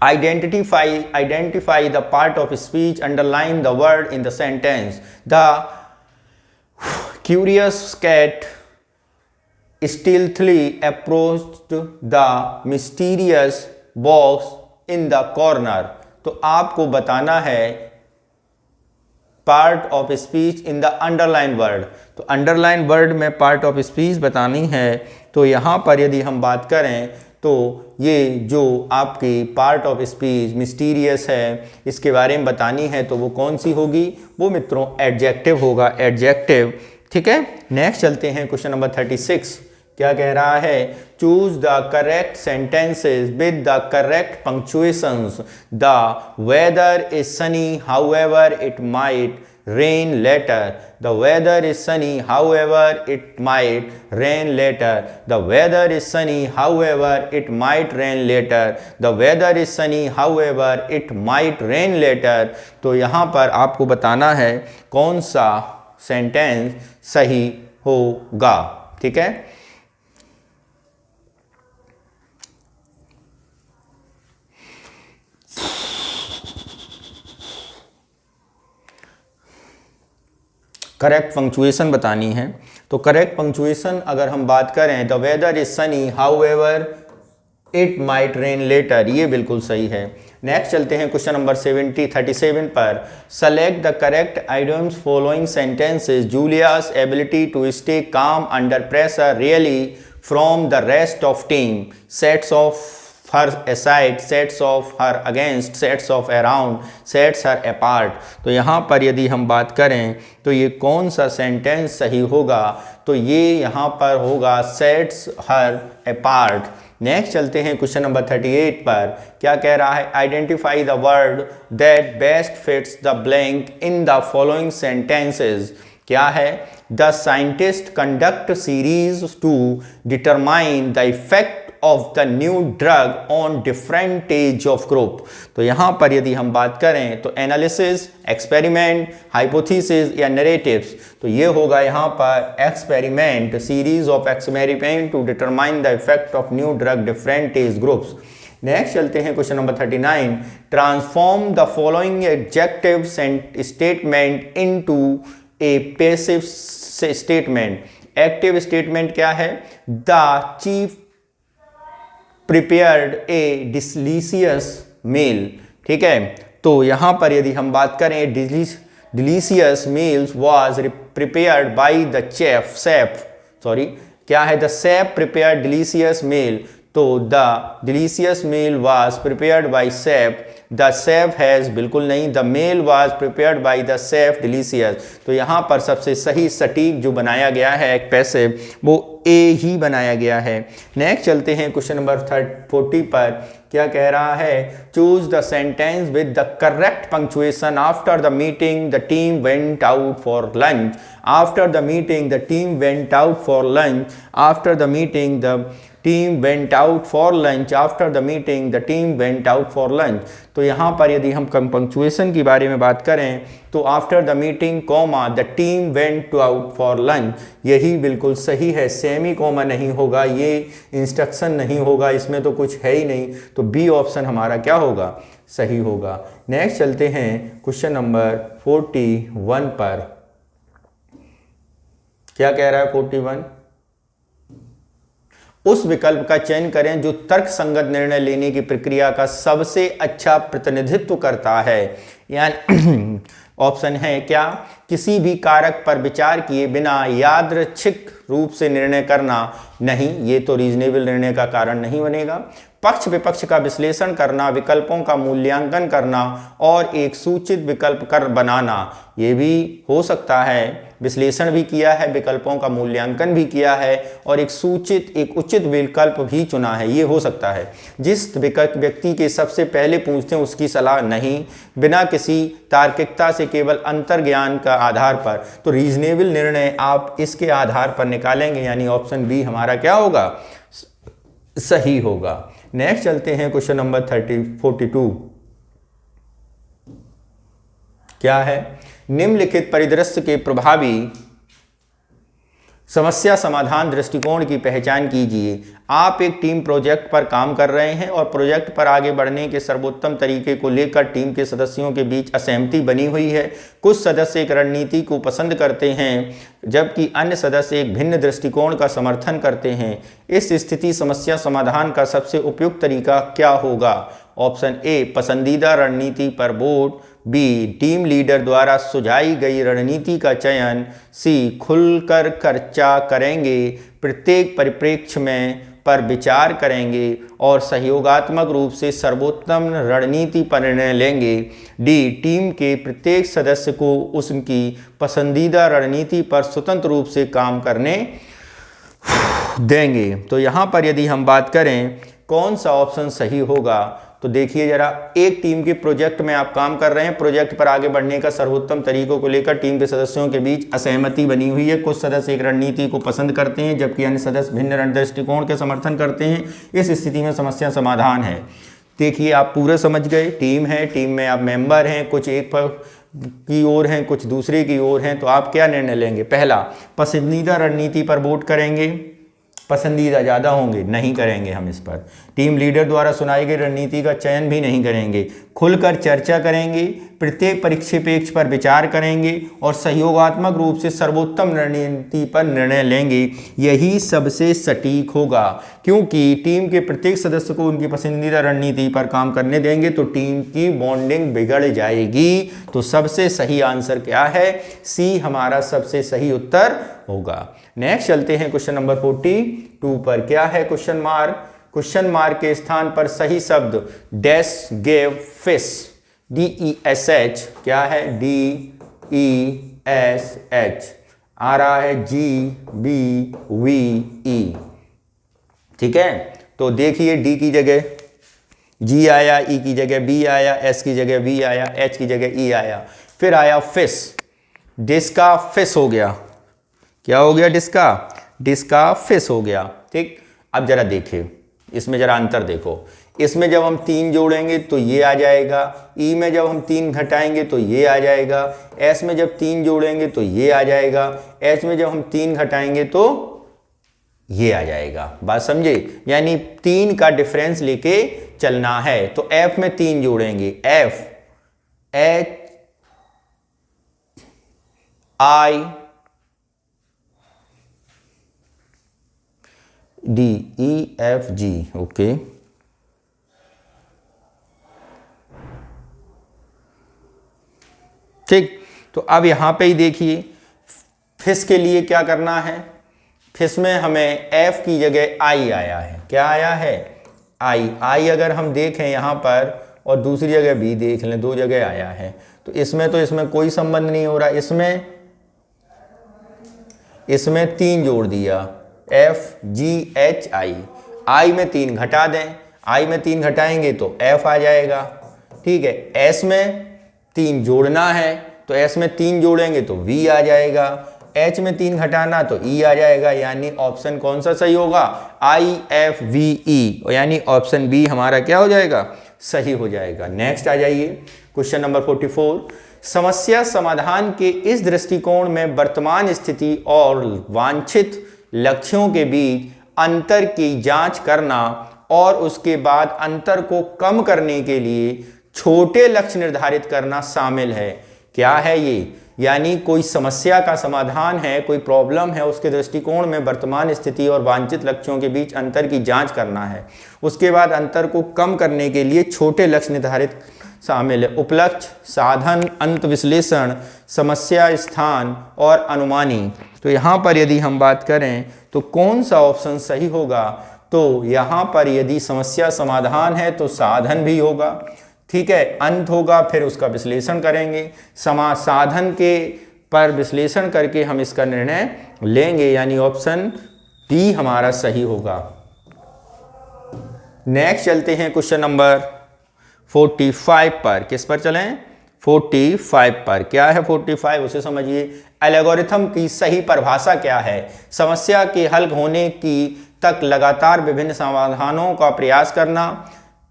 Identify the part of speech, underline the word in the sentence। The curious cat stealthily approached the mysterious box in the corner। तो आपको बताना है part of speech in the underline word. तो अंडरलाइन वर्ड में पार्ट ऑफ स्पीच बतानी है। तो यहाँ पर यदि हम बात करें तो ये जो आपकी पार्ट ऑफ स्पीच मिस्टीरियस है, इसके बारे में बतानी है, तो वो कौन सी होगी, वो मित्रों एडजेक्टिव होगा, एडजेक्टिव। ठीक है, नेक्स्ट चलते हैं क्वेश्चन नंबर 36। क्या कह रहा है, choose the correct sentences with the correct punctuations. The weather is sunny however it might rain later। The weather is sunny however it might rain later। The weather is sunny however it might rain later। The weather is sunny however it might rain later। तो यहाँ पर आपको बताना है कौन सा सेंटेंस सही होगा। ठीक है, करेक्ट पंक्चुएशन बतानी है। तो करेक्ट पंक्चुएशन अगर हम बात करें, the weather is sunny however it might rain later, ये बिल्कुल सही है। नेक्स्ट चलते हैं क्वेश्चन नंबर 37 पर। Select the correct idioms following sentences. Julia's ability to stay calm under pressure really from the rest of team. Sets of her aside, sets of her against, sets of around, sets her apart। तो यहाँ पर यदि हम बात करें तो ये कौन सा सेंटेंस सही होगा, तो ये यहाँ पर होगा sets her apart। नेक्स्ट चलते हैं क्वेश्चन नंबर 38 पर। क्या कह रहा है, identify the word that best fits the blank in the following sentences. क्या है, the scientist conduct series to determine the effect of the new drug on different age of group. तो यहाँ पर यदि हम बात करें तो एनालिसिस, एक्सपेरिमेंट, हाइपोथेसिस या नैरेटिव्स। तो ये होगा यहाँ पर experiment, series of experiment to determine the effect of new drug different age groups. Next चलते हैं question number 39। Transform the following adjective statement into a passive statement. Active statement क्या है? The chief prepared a delicious meal. ठीक है, तो यहां पर यदि हम बात करें delicious meals was prepared by the chef क्या है? The chef prepared delicious meal. तो the delicious meal was prepared by chef. The chef has बिल्कुल नहीं, the meal was prepared by the chef delicious. तो यहाँ पर सबसे सही सटीक जो बनाया गया है एक पैसिव वो ए ही बनाया गया है। नेक्स्ट चलते हैं क्वेश्चन नंबर 40 पर। क्या कह रहा है? Choose the sentence with the correct punctuation. After the meeting the team went out for lunch. After the meeting the team went out for lunch. After the meeting the team went out for lunch. After the meeting the team went out for lunch. तो यहाँ पर यदि हम पंक्चुएशन के बारे में बात करें तो after the meeting comma the team went out for lunch, यही बिल्कुल सही है। सेमी कॉमा नहीं होगा, ये इंस्ट्रक्शन नहीं होगा, इसमें तो कुछ है ही नहीं। तो बी ऑप्शन हमारा क्या होगा? सही होगा। नेक्स्ट चलते हैं क्वेश्चन नंबर 41 पर। क्या कह रहा है 41? उस विकल्प का चयन करें जो तर्क संगत निर्णय लेने की प्रक्रिया का सबसे अच्छा प्रतिनिधित्व करता है। यानी ऑप्शन है क्या? किसी भी कारक पर विचार किए बिना यादृच्छिक रूप से निर्णय करना। नहीं, ये तो रीजनेबल निर्णय का कारण नहीं बनेगा। पक्ष विपक्ष का विश्लेषण करना, विकल्पों का मूल्यांकन करना और एक सूचित विकल्प कर बनाना, ये भी हो सकता है। विश्लेषण भी किया है, विकल्पों का मूल्यांकन भी किया है और एक उचित विकल्प भी चुना है, ये हो सकता है। जिस व्यक्ति के सबसे पहले पूछते हैं उसकी सलाह नहीं, बिना किसी तार्किकता से केवल अंतर्ज्ञान का आधार पर। तो रीजनेबल निर्णय आप इसके आधार पर निकालेंगे, यानी ऑप्शन बी हमारा क्या होगा? सही होगा। नेक्स्ट चलते हैं क्वेश्चन नंबर 42। क्या है? निम्नलिखित परिदृश्य के प्रभावी समस्या समाधान दृष्टिकोण की पहचान कीजिए। आप एक टीम प्रोजेक्ट पर काम कर रहे हैं और प्रोजेक्ट पर आगे बढ़ने के सर्वोत्तम तरीके को लेकर टीम के सदस्यों के बीच असहमति बनी हुई है। कुछ सदस्य एक रणनीति को पसंद करते हैं जबकि अन्य सदस्य एक भिन्न दृष्टिकोण का समर्थन करते हैं। इस स्थिति समस्या समाधान का सबसे उपयुक्त तरीका क्या होगा? ऑप्शन ए, पसंदीदा रणनीति पर वोट। बी, टीम लीडर द्वारा सुझाई गई रणनीति का चयन। सी, खुलकर चर्चा करेंगे, प्रत्येक परिप्रेक्ष्य में पर विचार करेंगे और सहयोगात्मक रूप से सर्वोत्तम रणनीति पर निर्णय लेंगे। डी, टीम के प्रत्येक सदस्य को उसकी पसंदीदा रणनीति पर स्वतंत्र रूप से काम करने देंगे। तो यहाँ पर यदि हम बात करें कौन सा ऑप्शन सही होगा, तो देखिए जरा, एक टीम के प्रोजेक्ट में आप काम कर रहे हैं, प्रोजेक्ट पर आगे बढ़ने का सर्वोत्तम तरीकों को लेकर टीम के सदस्यों के बीच असहमति बनी हुई है। कुछ सदस्य एक रणनीति को पसंद करते हैं जबकि अन्य सदस्य भिन्न दृष्टिकोण के समर्थन करते हैं। इस स्थिति में समस्या समाधान है। देखिए आप पूरे समझ गए, टीम है, टीम में आप मेंबर हैं, कुछ एक की ओर हैं, कुछ दूसरे की ओर हैं, तो आप क्या निर्णय लेंगे? पहला, पसंदीदा रणनीति पर वोट करेंगे, पसंदीदा ज़्यादा होंगे, नहीं करेंगे हम इस पर। टीम लीडर द्वारा सुनाई गई रणनीति का चयन भी नहीं करेंगे। खुलकर चर्चा करेंगे, प्रत्येक परिप्रेक्ष्य पर विचार करेंगे और सहयोगात्मक रूप से सर्वोत्तम रणनीति पर निर्णय लेंगे। यही सबसे सटीक होगा, क्योंकि टीम के प्रत्येक सदस्य को उनकी पसंदीदा रणनीति पर काम करने देंगे तो टीम की बॉन्डिंग बिगड़ जाएगी। तो सबसे सही आंसर क्या है? सी हमारा सबसे सही उत्तर होगा। नेक्स्ट चलते हैं क्वेश्चन नंबर 42 पर। क्या है क्वेश्चन मार्क? क्वेश्चन मार्क के स्थान पर सही शब्द डैश गेव फिश, DESH क्या है? DESH आ रहा है GBVE। ठीक है, तो देखिए डी की जगह जी आया, ई की जगह बी आया, एस की जगह वी आया, एच की जगह ई आया, फिर आया फिश, डिस्का फिश हो गया। क्या हो गया? डिस्का फिश हो गया। ठीक, अब जरा देखिए इसमें जरा अंतर देखो। इसमें जब हम 3 जोड़ेंगे तो ये आ जाएगा, ई में जब हम 3 घटाएंगे तो ये आ जाएगा, एस में जब 3 जोड़ेंगे तो ये आ जाएगा, एच में जब हम 3 घटाएंगे तो ये आ जाएगा। बात समझे? यानी 3 का डिफरेंस लेके चलना है तो F में 3 जोड़ेंगे, F H I D E F G। Okay, ठीक। तो अब यहां पे ही देखिए फिस के लिए क्या करना है, फिस में हमें F की जगह I आया है। क्या आया है? I अगर हम देखें यहाँ पर और दूसरी जगह भी देख लें, 2 जगह आया है, तो इसमें कोई संबंध नहीं हो रहा। इसमें 3 जोड़ दिया, F G H I में 3 घटा दें, I में 3 घटाएंगे तो F आ जाएगा। ठीक है, S में 3 जोड़ना है तो S में 3 जोड़ेंगे तो V आ जाएगा, H में 3 घटाना तो E आ जाएगा। यानी ऑप्शन कौन सा सही होगा? IFVE, यानी ऑप्शन बी हमारा क्या हो जाएगा? सही हो जाएगा। नेक्स्ट आ जाइए, क्वेश्चन नंबर 44। समस्या समाधान के इस दृष्टिकोण में वर्तमान स्थिति और वांछित लक्ष्यों के बीच अंतर की जांच करना और उसके बाद अंतर को कम करने के लिए छोटे लक्ष्य निर्धारित करना शामिल है। क्या है ये? यानी कोई समस्या का समाधान है, कोई प्रॉब्लम है, उसके दृष्टिकोण में वर्तमान स्थिति और वांछित लक्ष्यों के बीच अंतर की जांच करना है, उसके बाद अंतर को कम करने के लिए छोटे लक्ष्य निर्धारित शामिल है। उपलक्ष्य, साधन, अंत विश्लेषण, समस्या स्थान और अनुमानी। तो यहाँ पर यदि हम बात करें तो कौन सा ऑप्शन सही होगा? तो यहाँ पर यदि समस्या समाधान है तो साधन भी होगा, ठीक है, अंत होगा, फिर उसका विश्लेषण करेंगे, साधन के पर विश्लेषण करके हम इसका निर्णय लेंगे, यानी ऑप्शन डी हमारा सही होगा। नेक्स्ट चलते हैं क्वेश्चन नंबर 45 पर। किस पर चलें? 45 पर। क्या है 45? उसे समझिए। एल्गोरिथम की सही परिभाषा क्या है? समस्या के हल होने की तक लगातार विभिन्न समाधानों का प्रयास करना,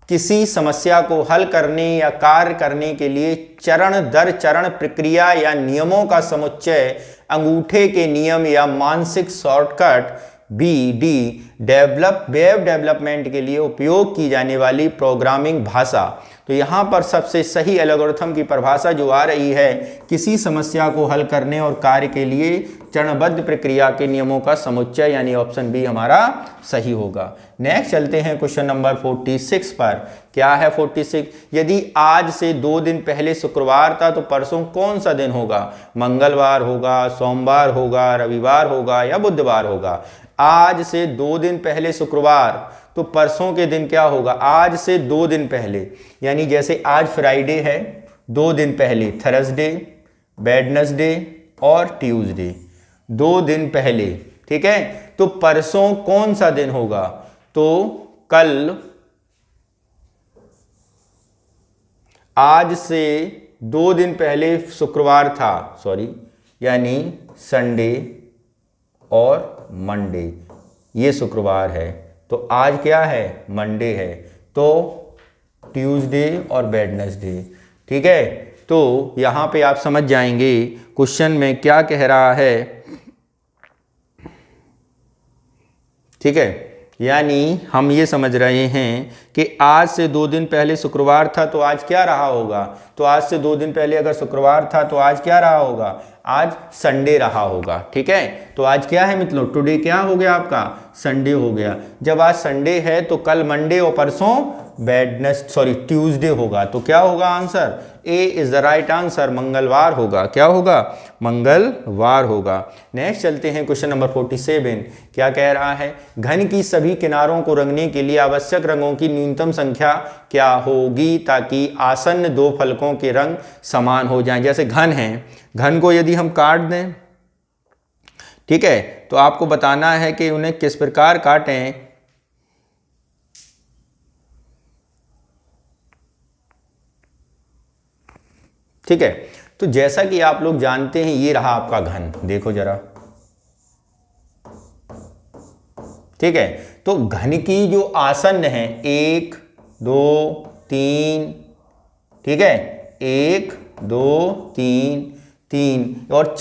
किसी समस्या को हल करने या कार्य करने के लिए चरण दर चरण प्रक्रिया या नियमों का समुच्चय, अंगूठे के नियम या मानसिक शॉर्टकट। BD वेब डेवलपमेंट के लिए उपयोग की जाने वाली प्रोग्रामिंग भाषा। तो यहाँ पर सबसे सही एल्गोरिथम की परिभाषा जो आ रही है, किसी समस्या को हल करने और कार्य के लिए चरणबद्ध प्रक्रिया के नियमों का समुच्चय, यानी ऑप्शन बी हमारा सही होगा। नेक्स्ट चलते हैं क्वेश्चन नंबर 46 पर। क्या है 46? यदि आज से 2 दिन पहले शुक्रवार था तो परसों कौन सा दिन होगा? मंगलवार होगा, सोमवार होगा, रविवार होगा या बुधवार होगा? आज से 2 दिन पहले शुक्रवार, तो परसों के दिन क्या होगा? आज से 2 दिन पहले, यानी जैसे आज फ्राइडे है, 2 दिन पहले थर्सडे, वेडनेसडे और ट्यूसडे, 2 दिन पहले, ठीक है। तो परसों कौन सा दिन होगा? तो कल, आज से 2 दिन पहले शुक्रवार था, यानी संडे और मंडे, ये शुक्रवार है, तो आज क्या है? मंडे है, तो ट्यूसडे और वेडनेसडे, ठीक है। तो यहां पे आप समझ जाएंगे क्वेश्चन में क्या कह रहा है, ठीक है। यानी हम ये समझ रहे हैं कि आज से 2 दिन पहले शुक्रवार था तो आज क्या रहा होगा? तो आज से 2 दिन पहले अगर शुक्रवार था तो आज क्या रहा होगा? आज संडे रहा होगा, ठीक है। तो आज क्या है मित्रों? टुडे क्या हो गया आपका? संडे हो गया। जब आज संडे है तो कल मंडे और परसों ट्यूसडे होगा। तो क्या होगा answer? A is the right answer, मंगलवार होगा। क्या होगा? मंगलवार होगा। नेक्स्ट चलते हैं क्वेश्चन नंबर 47। क्या कह रहा है? घन की सभी किनारों को रंगने के लिए आवश्यक रंगों की न्यूनतम संख्या क्या होगी ताकि आसन्न 2 फलकों के रंग समान हो जाएं? जैसे घन है, घन को यदि हम काट दें, ठीक है, तो आपको बताना है कि उन्हें किस प्रकार काटें। ठीक है, तो जैसा कि आप लोग जानते हैं, ये रहा आपका घन, देखो जरा, ठीक है। तो घन की जो आसन्न है 1 2 3, ठीक है, 1 2 3 3 और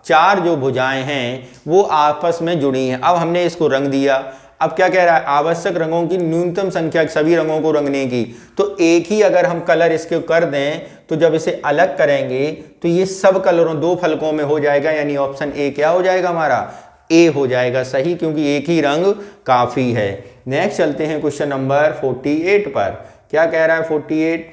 4 जो भुजाएं हैं वो आपस में जुड़ी हैं। अब हमने इसको रंग दिया। अब क्या कह रहा है, आवश्यक रंगों की न्यूनतम संख्या सभी रंगों को रंगने की। तो एक ही अगर हम कलर इसके कर दें तो जब इसे अलग करेंगे तो ये सब कलरों 2 फलकों में हो जाएगा, यानी ऑप्शन ए क्या हो जाएगा हमारा, ए हो जाएगा सही, क्योंकि एक ही रंग काफी है। नेक्स्ट चलते हैं क्वेश्चन नंबर 48 पर। क्या कह रहा है 48,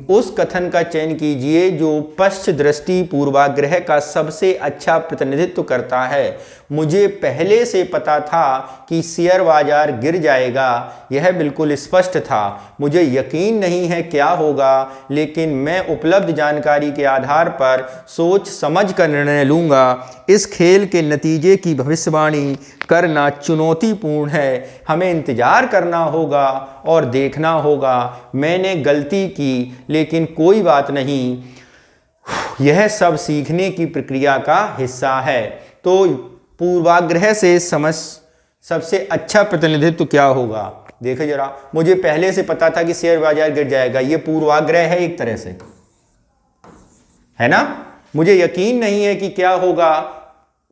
उस कथन का चयन कीजिए जो पश्च दृष्टि पूर्वाग्रह का सबसे अच्छा प्रतिनिधित्व करता है। मुझे पहले से पता था कि शेयर बाजार गिर जाएगा, यह बिल्कुल स्पष्ट था। मुझे यकीन नहीं है क्या होगा, लेकिन मैं उपलब्ध जानकारी के आधार पर सोच समझ कर निर्णय लूँगा। इस खेल के नतीजे की भविष्यवाणी करना चुनौतीपूर्ण है, हमें इंतजार करना होगा और देखना होगा। मैंने गलती की, लेकिन कोई बात नहीं, यह सब सीखने की प्रक्रिया का हिस्सा है। तो पूर्वाग्रह से समझ सबसे अच्छा प्रतिनिधित्व क्या होगा, देखो जरा, मुझे पहले से पता था कि शेयर बाजार गिर जाएगा, ये पूर्वाग्रह है एक तरह से, है ना। मुझे यकीन नहीं है कि क्या होगा,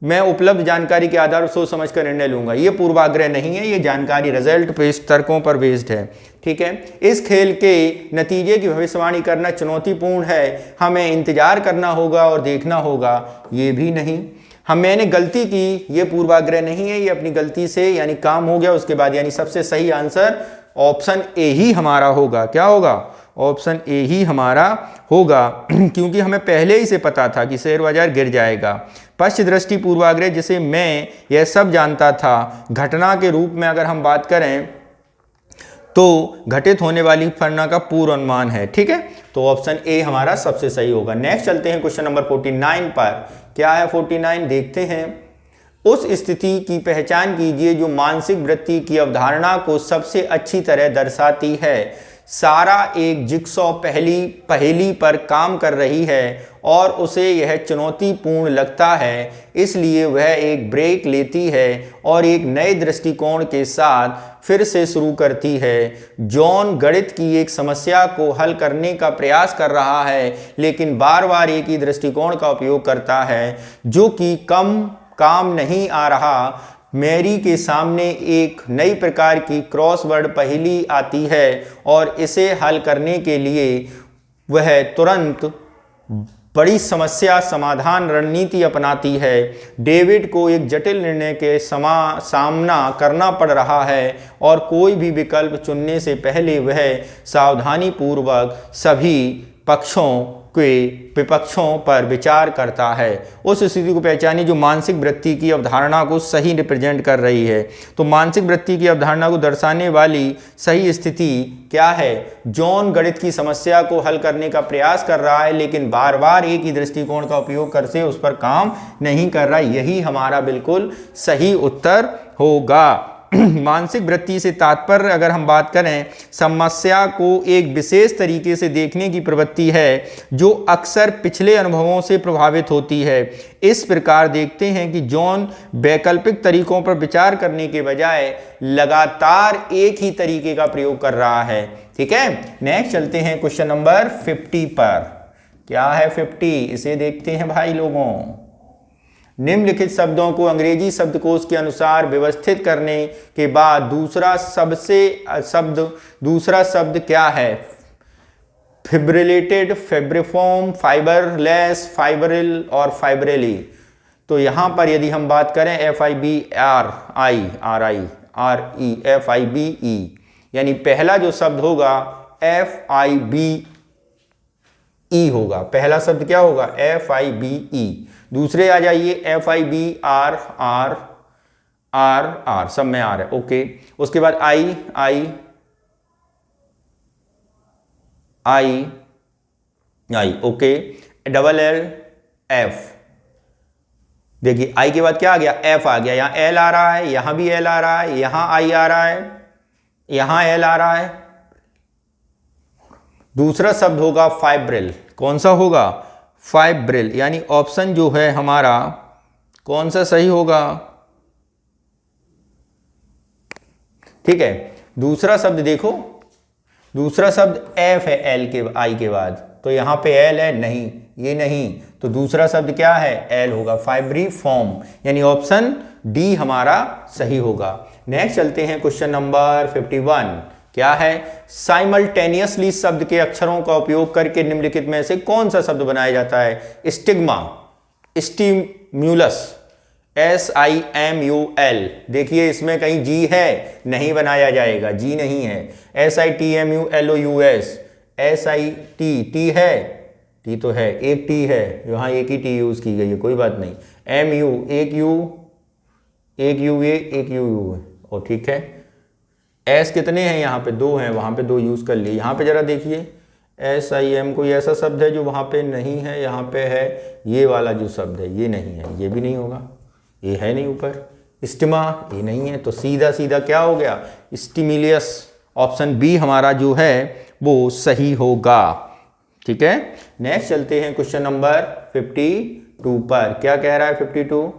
मैं उपलब्ध जानकारी के आधार पर सोच समझ कर निर्णय लूंगा, ये पूर्वाग्रह नहीं है, ये जानकारी रिजल्ट बेस्ड तर्कों पर बेस्ड है। ठीक है, इस खेल के नतीजे की भविष्यवाणी करना चुनौतीपूर्ण है, हमें इंतजार करना होगा और देखना होगा, ये भी नहीं। मैंने गलती की, ये पूर्वाग्रह नहीं है, ये अपनी गलती से यानी काम हो गया उसके बाद, यानी सबसे सही आंसर ऑप्शन ए ही हमारा होगा। क्या होगा, ऑप्शन ए ही हमारा होगा क्योंकि हमें पहले ही से पता था कि शेयर बाजार गिर जाएगा। पश्च दृष्टि पूर्वाग्रह जिसे मैं यह सब जानता था, घटना के रूप में अगर हम बात करें तो घटित होने वाली घटना का पूर्वानुमान है। ठीक है, तो ऑप्शन ए हमारा सबसे सही होगा। नेक्स्ट चलते हैं क्वेश्चन नंबर 49 पर। क्या है 49, देखते हैं। उस स्थिति की पहचान कीजिए जो मानसिक वृत्ति की अवधारणा को सबसे अच्छी तरह दर्शाती है। सारा एक जिक्सॉ पहेली पर काम कर रही है और उसे यह चुनौतीपूर्ण लगता है, इसलिए वह एक ब्रेक लेती है और एक नए दृष्टिकोण के साथ फिर से शुरू करती है। जॉन गणित की एक समस्या को हल करने का प्रयास कर रहा है, लेकिन बार बार एक ही दृष्टिकोण का उपयोग करता है जो कि काम नहीं आ रहा। मैरी के सामने एक नई प्रकार की क्रॉसवर्ड पहेली आती है और इसे हल करने के लिए वह तुरंत बड़ी समस्या समाधान रणनीति अपनाती है। डेविड को एक जटिल निर्णय के सामना करना पड़ रहा है और कोई भी विकल्प चुनने से पहले वह सावधानीपूर्वक सभी पक्षों के विपक्षों पर विचार करता है। उस स्थिति को पहचानिए जो मानसिक वृत्ति की अवधारणा को सही रिप्रेजेंट कर रही है। तो मानसिक वृत्ति की अवधारणा को दर्शाने वाली सही स्थिति क्या है, जॉन गणित की समस्या को हल करने का प्रयास कर रहा है, लेकिन बार बार एक ही दृष्टिकोण का उपयोग करके उस पर काम नहीं कर रहा, यही हमारा बिल्कुल सही उत्तर होगा। मानसिक वृत्ति से तात्पर्य अगर हम बात करें, समस्या को एक विशेष तरीके से देखने की प्रवृत्ति है जो अक्सर पिछले अनुभवों से प्रभावित होती है। इस प्रकार देखते हैं कि जॉन वैकल्पिक तरीकों पर विचार करने के बजाय लगातार एक ही तरीके का प्रयोग कर रहा है। ठीक है, नेक्स्ट चलते हैं क्वेश्चन नंबर 50 पर। क्या है 50, इसे देखते हैं भाई लोगों। निम्नलिखित शब्दों को अंग्रेजी शब्दकोश के अनुसार व्यवस्थित करने के बाद दूसरा शब्द क्या है, फिब्रिलेटेड, फेब्रिफॉर्म, फाइबरलेस, फाइब्रिल और फाइब्रिली। तो यहां पर यदि हम बात करें FIBRI, यानी पहला जो शब्द होगा FIBE होगा। पहला शब्द क्या होगा, FIBE। दूसरे आ जाइए FIBRR, सब में आ रहा है, ओके। उसके बाद I, ओके। LLF, देखिए I के बाद क्या आ गया, F आ गया, यहाँ L आ रहा है, यहाँ भी L आ रहा है, यहाँ I आ रहा है, यहाँ L आ रहा है। दूसरा शब्द होगा फाइब्रिल। कौन सा होगा, फाइब्रिल, यानी ऑप्शन जो है हमारा कौन सा सही होगा। ठीक है, दूसरा शब्द देखो, दूसरा शब्द F है L के I के बाद, तो यहां पे L है, नहीं ये नहीं, तो दूसरा शब्द क्या है, L होगा, फाइब्रिफॉर्म, यानी ऑप्शन डी हमारा सही होगा। नेक्स्ट चलते हैं क्वेश्चन नंबर 51। क्या है? साइमल्टेनियसली शब्द के अक्षरों का उपयोग करके निम्नलिखित में से कौन सा शब्द बनाया जाता है? Stigma, stimulus, SIMUL। देखिए इसमें कहीं जी है, नहीं बनाया जाएगा, जी नहीं है। SITMULOUS, SIT, टी है, टी तो है, एक टी है, यहाँ एक ही टी यूज की गई है, कोई बात नहीं। MU, एक यू, एक UA, एक UU है, और ठीक है। एस कितने हैं? यहाँ पे 2 हैं, वहाँ पे 2 यूज कर लिए। यहाँ पे जरा देखिए SIM कोई ऐसा शब्द है जो वहाँ पे नहीं है, यहाँ पे है। ये वाला जो शब्द है ये नहीं है, ये भी नहीं होगा, ये है नहीं ऊपर। स्टिमा ये नहीं है, तो सीधा सीधा क्या हो गया? स्टिमुलस। ऑप्शन बी हमारा जो है वो सही होगा। ठीक है, नेक्स्ट चलते हैं क्वेश्चन नंबर 52 पर। क्या कह रहा है 52?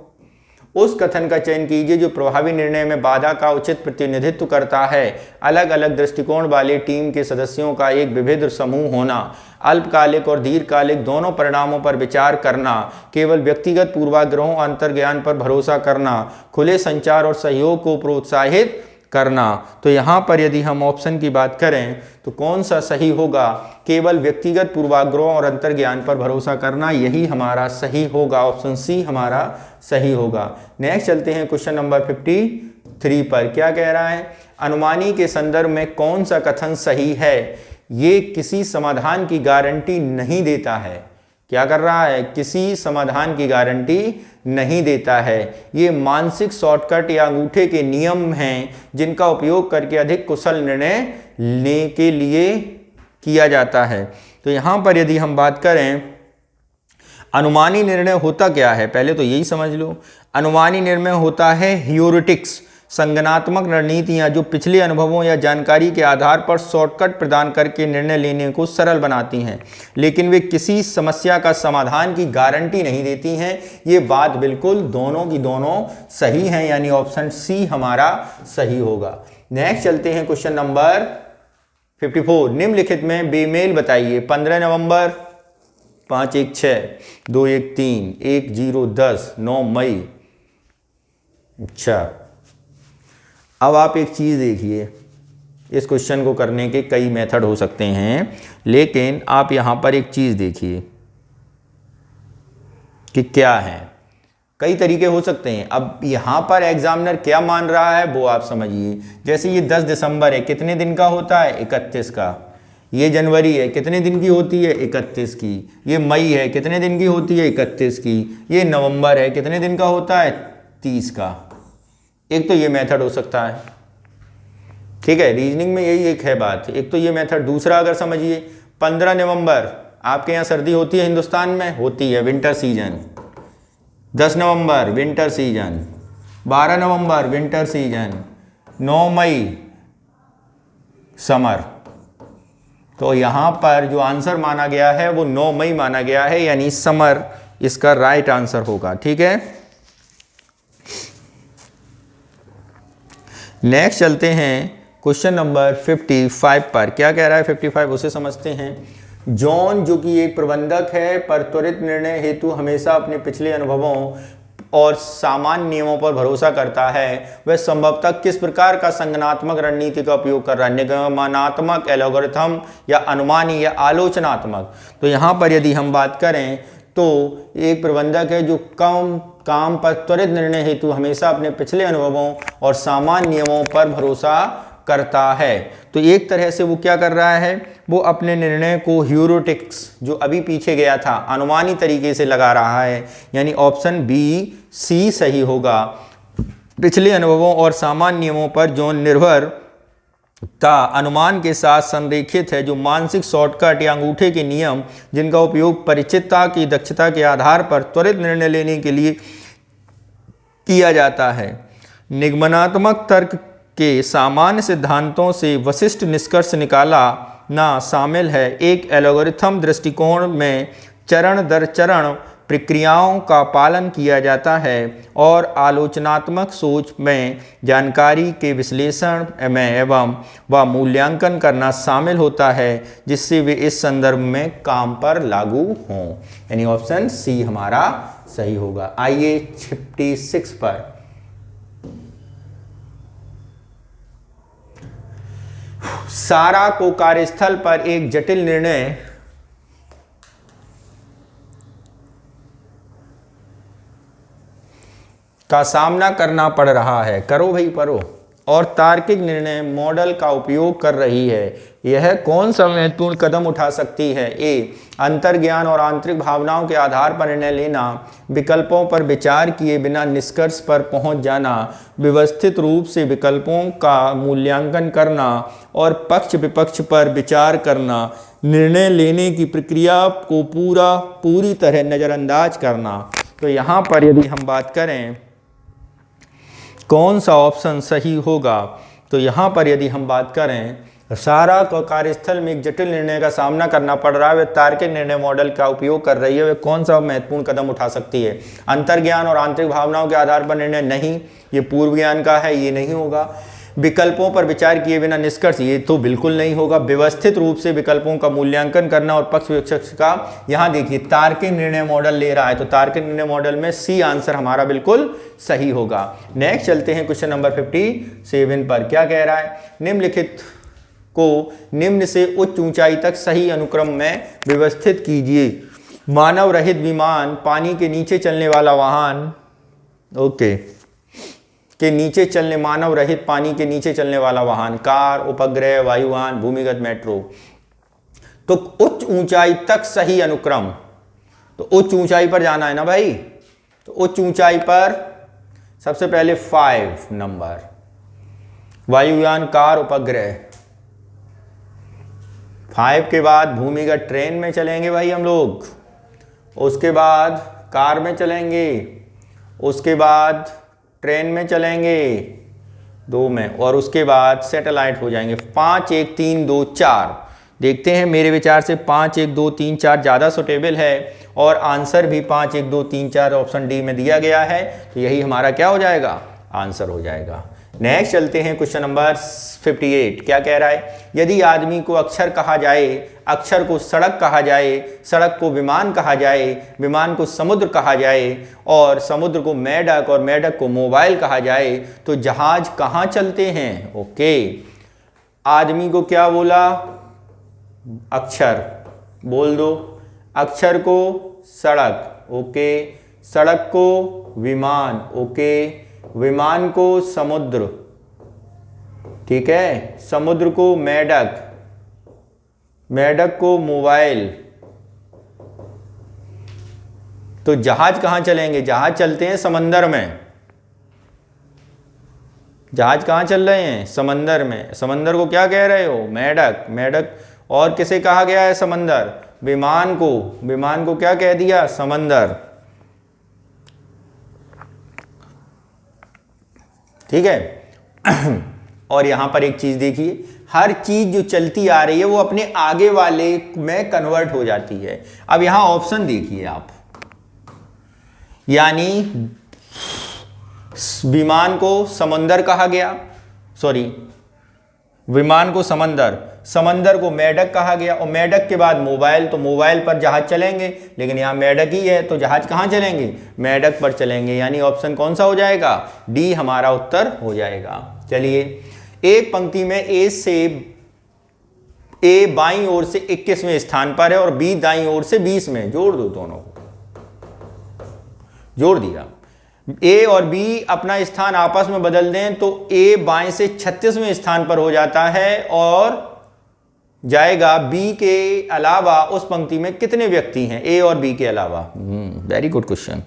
उस कथन का चयन कीजिए जो प्रभावी निर्णय में बाधा का उचित प्रतिनिधित्व करता है। अलग अलग दृष्टिकोण वाले टीम के सदस्यों का एक विविध समूह होना, अल्पकालिक और दीर्घकालिक दोनों परिणामों पर विचार करना, केवल व्यक्तिगत पूर्वाग्रहों अंतर्ज्ञान पर भरोसा करना, खुले संचार और सहयोग को प्रोत्साहित करना। तो यहाँ पर यदि हम ऑप्शन की बात करें तो कौन सा सही होगा? केवल व्यक्तिगत पूर्वाग्रहों और अंतर्ज्ञान पर भरोसा करना, यही हमारा सही होगा। ऑप्शन सी हमारा सही होगा। नेक्स्ट चलते हैं क्वेश्चन नंबर 53 पर। क्या कह रहा है? अनुमानी के संदर्भ में कौन सा कथन सही है? ये किसी समाधान की गारंटी नहीं देता है। क्या कर रहा है? किसी समाधान की गारंटी नहीं देता है। ये मानसिक शॉर्टकट या अंगूठे के नियम हैं जिनका उपयोग करके अधिक कुशल निर्णय लेने के लिए किया जाता है। तो यहाँ पर यदि हम बात करें अनुमानी निर्णय होता क्या है, पहले तो यही समझ लो। अनुमानी निर्णय होता है ह्यूरिस्टिक्स, संज्ञानात्मक रणनीतियां जो पिछले अनुभवों या जानकारी के आधार पर शॉर्टकट प्रदान करके निर्णय लेने को सरल बनाती हैं, लेकिन वे किसी समस्या का समाधान की गारंटी नहीं देती हैं। ये बात बिल्कुल दोनों की दोनों सही हैं, यानी ऑप्शन सी हमारा सही होगा। नेक्स्ट चलते हैं क्वेश्चन नंबर 54। निम्नलिखित में बेमेल बताइए। 15 नवंबर, 5/1/6, 2/1/3, 1/0/10, 9 मई। अच्छा, अब आप एक चीज़ देखिए, इस क्वेश्चन को करने के कई मेथड हो सकते हैं, लेकिन आप यहाँ पर एक चीज़ देखिए कि क्या है। कई तरीके हो सकते हैं। अब यहाँ पर एग्जामिनर क्या मान रहा है वो आप समझिए। जैसे ये 10 दिसंबर है, कितने दिन का होता है? 31 का। ये जनवरी है, कितने दिन की होती है? 31 की। ये मई है, कितने दिन की होती है? 31 की। ये नवंबर है, कितने दिन का होता है? 30 का। एक तो ये मेथड हो सकता है, ठीक है, रीजनिंग में यही एक है बात। एक तो ये मेथड। दूसरा अगर समझिए 15 नवंबर, आपके यहाँ सर्दी होती है हिंदुस्तान में? होती है, विंटर सीजन। 10 नवंबर विंटर सीजन, 12 नवंबर विंटर सीजन, 9 मई समर। तो यहाँ पर जो आंसर माना गया है वो 9 मई माना गया है, यानी समर इसका राइट आंसर होगा। ठीक है, नेक्स्ट चलते हैं क्वेश्चन नंबर 55 पर। क्या कह रहा है 55, उसे समझते हैं। जॉन जो कि एक प्रबंधक है पर त्वरित निर्णय हेतु हमेशा अपने पिछले अनुभवों और सामान्य नियमों पर भरोसा करता है, वह संभवतः किस प्रकार का संज्ञानात्मक रणनीति का उपयोग कर रहा है? निगमनात्मक, एल्गोरिथम, या अनुमानी, या आलोचनात्मक? तो यहाँ पर यदि हम बात करें तो एक प्रबंधक है जो काम पर त्वरित निर्णय हेतु हमेशा अपने पिछले अनुभवों और सामान्य नियमों पर भरोसा करता है। तो एक तरह से वो क्या कर रहा है? वो अपने निर्णय को ह्यूरिस्टिक्स, जो अभी पीछे गया था, अनुमानी तरीके से लगा रहा है, यानी ऑप्शन बी सी सही होगा। पिछले अनुभवों और सामान्य नियमों पर जो निर्भरता अनुमान के साथ संरेखित है, जो मानसिक शॉर्टकट या अंगूठे के नियम जिनका उपयोग परिचितता की दक्षता के आधार पर त्वरित निर्णय लेने के लिए किया जाता है। निगमनात्मक तर्क के सामान्य सिद्धांतों से वशिष्ठ निष्कर्ष निकाला ना शामिल है। एक एल्गोरिथम दृष्टिकोण में चरण दर चरण प्रक्रियाओं का पालन किया जाता है और आलोचनात्मक सोच में जानकारी के विश्लेषण में एवं व मूल्यांकन करना शामिल होता है, जिससे वे इस संदर्भ में काम पर लागू हों, यानी ऑप्शन सी हमारा सही होगा। आइए 56 पर। सारा को कार्यस्थल पर एक जटिल निर्णय का सामना करना पड़ रहा है, करो भाई पढ़ो, और तार्किक निर्णय मॉडल का उपयोग कर रही है। यह कौन सा महत्वपूर्ण कदम उठा सकती है? ए, अंतर्ज्ञान और आंतरिक भावनाओं के आधार पर निर्णय लेना, विकल्पों पर विचार किए बिना निष्कर्ष पर पहुंच जाना, व्यवस्थित रूप से विकल्पों का मूल्यांकन करना और पक्ष विपक्ष पर विचार करना, निर्णय लेने की प्रक्रिया को पूरी तरह नज़रअंदाज करना। तो यहाँ पर यदि हम बात करें कौन सा ऑप्शन सही होगा, तो यहाँ पर यदि हम बात करें सारा को कार्यस्थल में एक जटिल निर्णय का सामना करना पड़ रहा है, वे तार्किक निर्णय मॉडल का उपयोग कर रही है, वे कौन सा महत्वपूर्ण कदम उठा सकती है? अंतर्ज्ञान और आंतरिक भावनाओं के आधार पर निर्णय, नहीं, ये पूर्व ज्ञान का है, ये नहीं होगा। विकल्पों पर विचार किए बिना निष्कर्ष, ये तो बिल्कुल नहीं होगा। व्यवस्थित रूप से विकल्पों का मूल्यांकन करना और पक्ष विपक्ष का, यहाँ देखिए तार्किक निर्णय मॉडल ले रहा है, तो तार्किक निर्णय मॉडल में सी आंसर हमारा बिल्कुल सही होगा। नेक्स्ट चलते हैं क्वेश्चन नंबर 57 पर। क्या कह रहा है? निम्नलिखित को निम्न से उच्च ऊंचाई तक सही अनुक्रम में व्यवस्थित कीजिए। मानव रहित विमान, पानी के नीचे चलने वाला वाहन, ओके, के नीचे चलने, मानव रहित पानी के नीचे चलने वाला वाहन, कार, उपग्रह, वायुयान, भूमिगत मेट्रो। तो उच्च ऊंचाई तक सही अनुक्रम, तो उच्च ऊंचाई पर जाना है ना भाई, तो उच्च ऊंचाई पर सबसे पहले 5 नंबर, वायुयान, कार, उपग्रह। 5 के बाद भूमिगत ट्रेन में चलेंगे भाई हम लोग, उसके बाद कार में चलेंगे, उसके बाद ट्रेन में चलेंगे 2 में, और उसके बाद सैटेलाइट हो जाएंगे। 5 1 3 2 4। देखते हैं, मेरे विचार से 5 1 2 3 4 ज़्यादा सुटेबल है, और आंसर भी 5 1 2 3 4 ऑप्शन डी में दिया गया है, तो यही हमारा क्या हो जाएगा? आंसर हो जाएगा। नेक्स्ट चलते हैं क्वेश्चन नंबर 58। क्या कह रहा है? यदि आदमी को अक्षर कहा जाए, अक्षर को सड़क कहा जाए, सड़क को विमान कहा जाए, विमान को समुद्र कहा जाए, और समुद्र को मेढक और मेढक को मोबाइल कहा जाए, तो जहाज कहाँ चलते हैं? ओके, आदमी को क्या बोला? अक्षर बोल दो, अक्षर को सड़क, ओके, सड़क को विमान, ओके, विमान को समुद्र, ठीक है, समुद्र को मेढक, मेढक को मोबाइल। तो जहाज कहाँ चलेंगे? जहाज चलते हैं समंदर में। जहाज कहाँ चल रहे हैं? समंदर में। समंदर को क्या कह रहे हो? मेढक, मेढक। और किसे कहा गया है समंदर? विमान को, विमान को क्या कह दिया? समंदर। ठीक है। और यहां पर एक चीज देखिए, हर चीज जो चलती आ रही है वो अपने आगे वाले में कन्वर्ट हो जाती है। अब यहां ऑप्शन देखिए आप, यानी विमान को समंदर कहा गया, सॉरी, विमान को समंदर, समंदर को मेढक कहा गया, और मेढक के बाद मोबाइल, तो मोबाइल पर जहाज चलेंगे, लेकिन यहाँ मेढक ही है, तो जहाज कहाँ चलेंगे? मेढक पर चलेंगे। यानी ऑप्शन कौन सा हो जाएगा? डी हमारा उत्तर हो जाएगा। चलिए, एक पंक्ति में ए बाईं ओर से 21वें स्थान पर है और बी दाईं ओर से 20 में, जोड़ दो, दोनों को जोड़ दिया। ए और बी अपना स्थान आपस में बदल दें तो ए बाएं से 36वें स्थान पर हो जाता है और जाएगा बी के अलावा उस पंक्ति में कितने व्यक्ति हैं? ए और बी के अलावा। Very good question.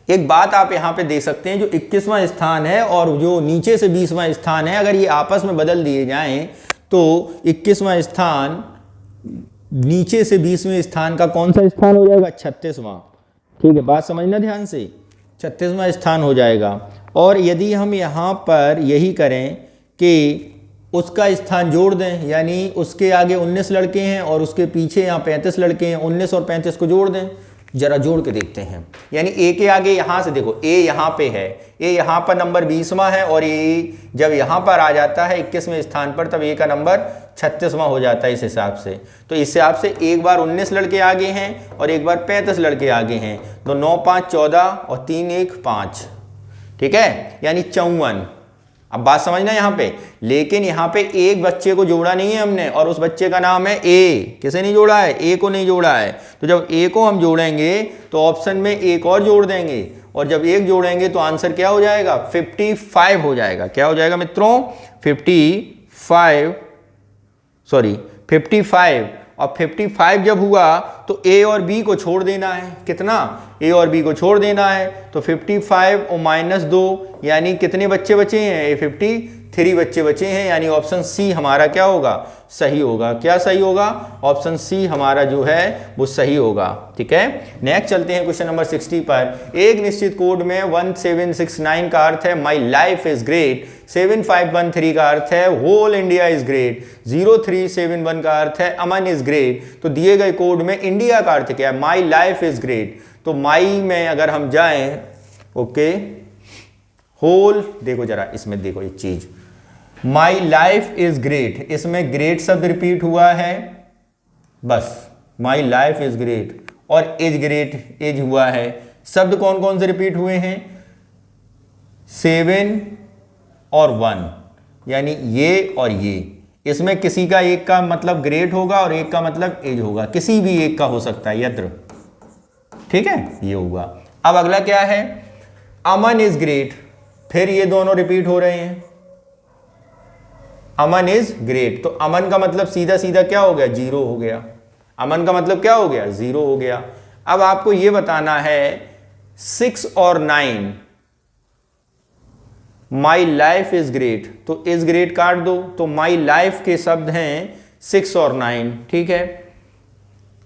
एक बात आप यहां पे देख सकते हैं, जो 21वां स्थान है और जो नीचे से 20वां स्थान है, अगर ये आपस में बदल दिए जाएं तो 21वां स्थान नीचे से 20वें स्थान का कौन सा स्थान हो जाएगा? 36वां। ठीक है, बात समझना ध्यान से, 36वां स्थान हो जाएगा। और यदि हम यहाँ पर यही करें कि उसका स्थान जोड़ दें, यानी उसके आगे 19 लड़के हैं और उसके पीछे यहाँ 35 लड़के हैं, 19 और 35 को जोड़ दें, जरा जोड़ के देखते हैं। यानी ए के आगे यहाँ से देखो, ए यहाँ पे है, ए यहाँ पर नंबर 20वां है, और ए जब यहाँ पर आ जाता है 21वें स्थान पर, तब ए का नंबर 36वां हो जाता है इस हिसाब से। तो इस हिसाब से एक बार 19 लड़के आगे हैं और एक बार 35 लड़के आगे हैं, तो 9 5 14 और 3 1 5, ठीक है, यानी 54। अब बात समझना यहाँ पे, लेकिन यहाँ पे एक बच्चे को जोड़ा नहीं है हमने और उस बच्चे का नाम है ए। किसे नहीं जोड़ा है? ए को नहीं जोड़ा है। तो जब ए को हम जोड़ेंगे तो ऑप्शन में एक और जोड़ देंगे और जब एक जोड़ेंगे तो आंसर क्या हो जाएगा? 55 हो जाएगा। क्या हो जाएगा मित्रों? 55 और 55 जब हुआ तो ए और बी को छोड़ देना है। कितना? ए और बी को छोड़ देना है। तो 55 और -2 यानी कितने बच्चे बचे हैं? 53 बच्चे बचे हैं, यानी ऑप्शन सी हमारा क्या होगा? सही होगा। क्या सही होगा? ऑप्शन सी हमारा जो है वो सही होगा। ठीक है, नेक्स्ट चलते हैं क्वेश्चन नंबर 60 पर। एक निश्चित कोड में 1769 का अर्थ है माई लाइफ इज ग्रेट, 7513 का अर्थ है होल इंडिया इज ग्रेट, 0371 का अर्थ है अमन इज ग्रेट। तो दिए गए कोड में इंडिया का अर्थ क्या है? My life is great. तो माई में अगर हम जाएं, ओके, होल, देखो जरा इसमें देखो एक चीज, माई लाइफ इज ग्रेट, इसमें ग्रेट शब्द रिपीट हुआ है, बस माई लाइफ इज ग्रेट, और इज ग्रेट इज हुआ है। शब्द कौन कौन से रिपीट हुए हैं? 7 और 1, यानी ये और ये। इसमें किसी का एक का मतलब ग्रेट होगा और एक का मतलब एज होगा, किसी भी एक का हो सकता है यत्र। ठीक है, ये होगा। अब अगला क्या है? अमन इज ग्रेट, फिर ये दोनों रिपीट हो रहे हैं, अमन इज ग्रेट। तो अमन का मतलब सीधा सीधा क्या हो गया? 0 हो गया। अमन का मतलब क्या हो गया? 0 हो गया। अब आपको ये बताना है 6 और 9, माई लाइफ इज ग्रेट, तो इज ग्रेट काट दो, तो माई लाइफ के शब्द हैं 6 और 9। ठीक है,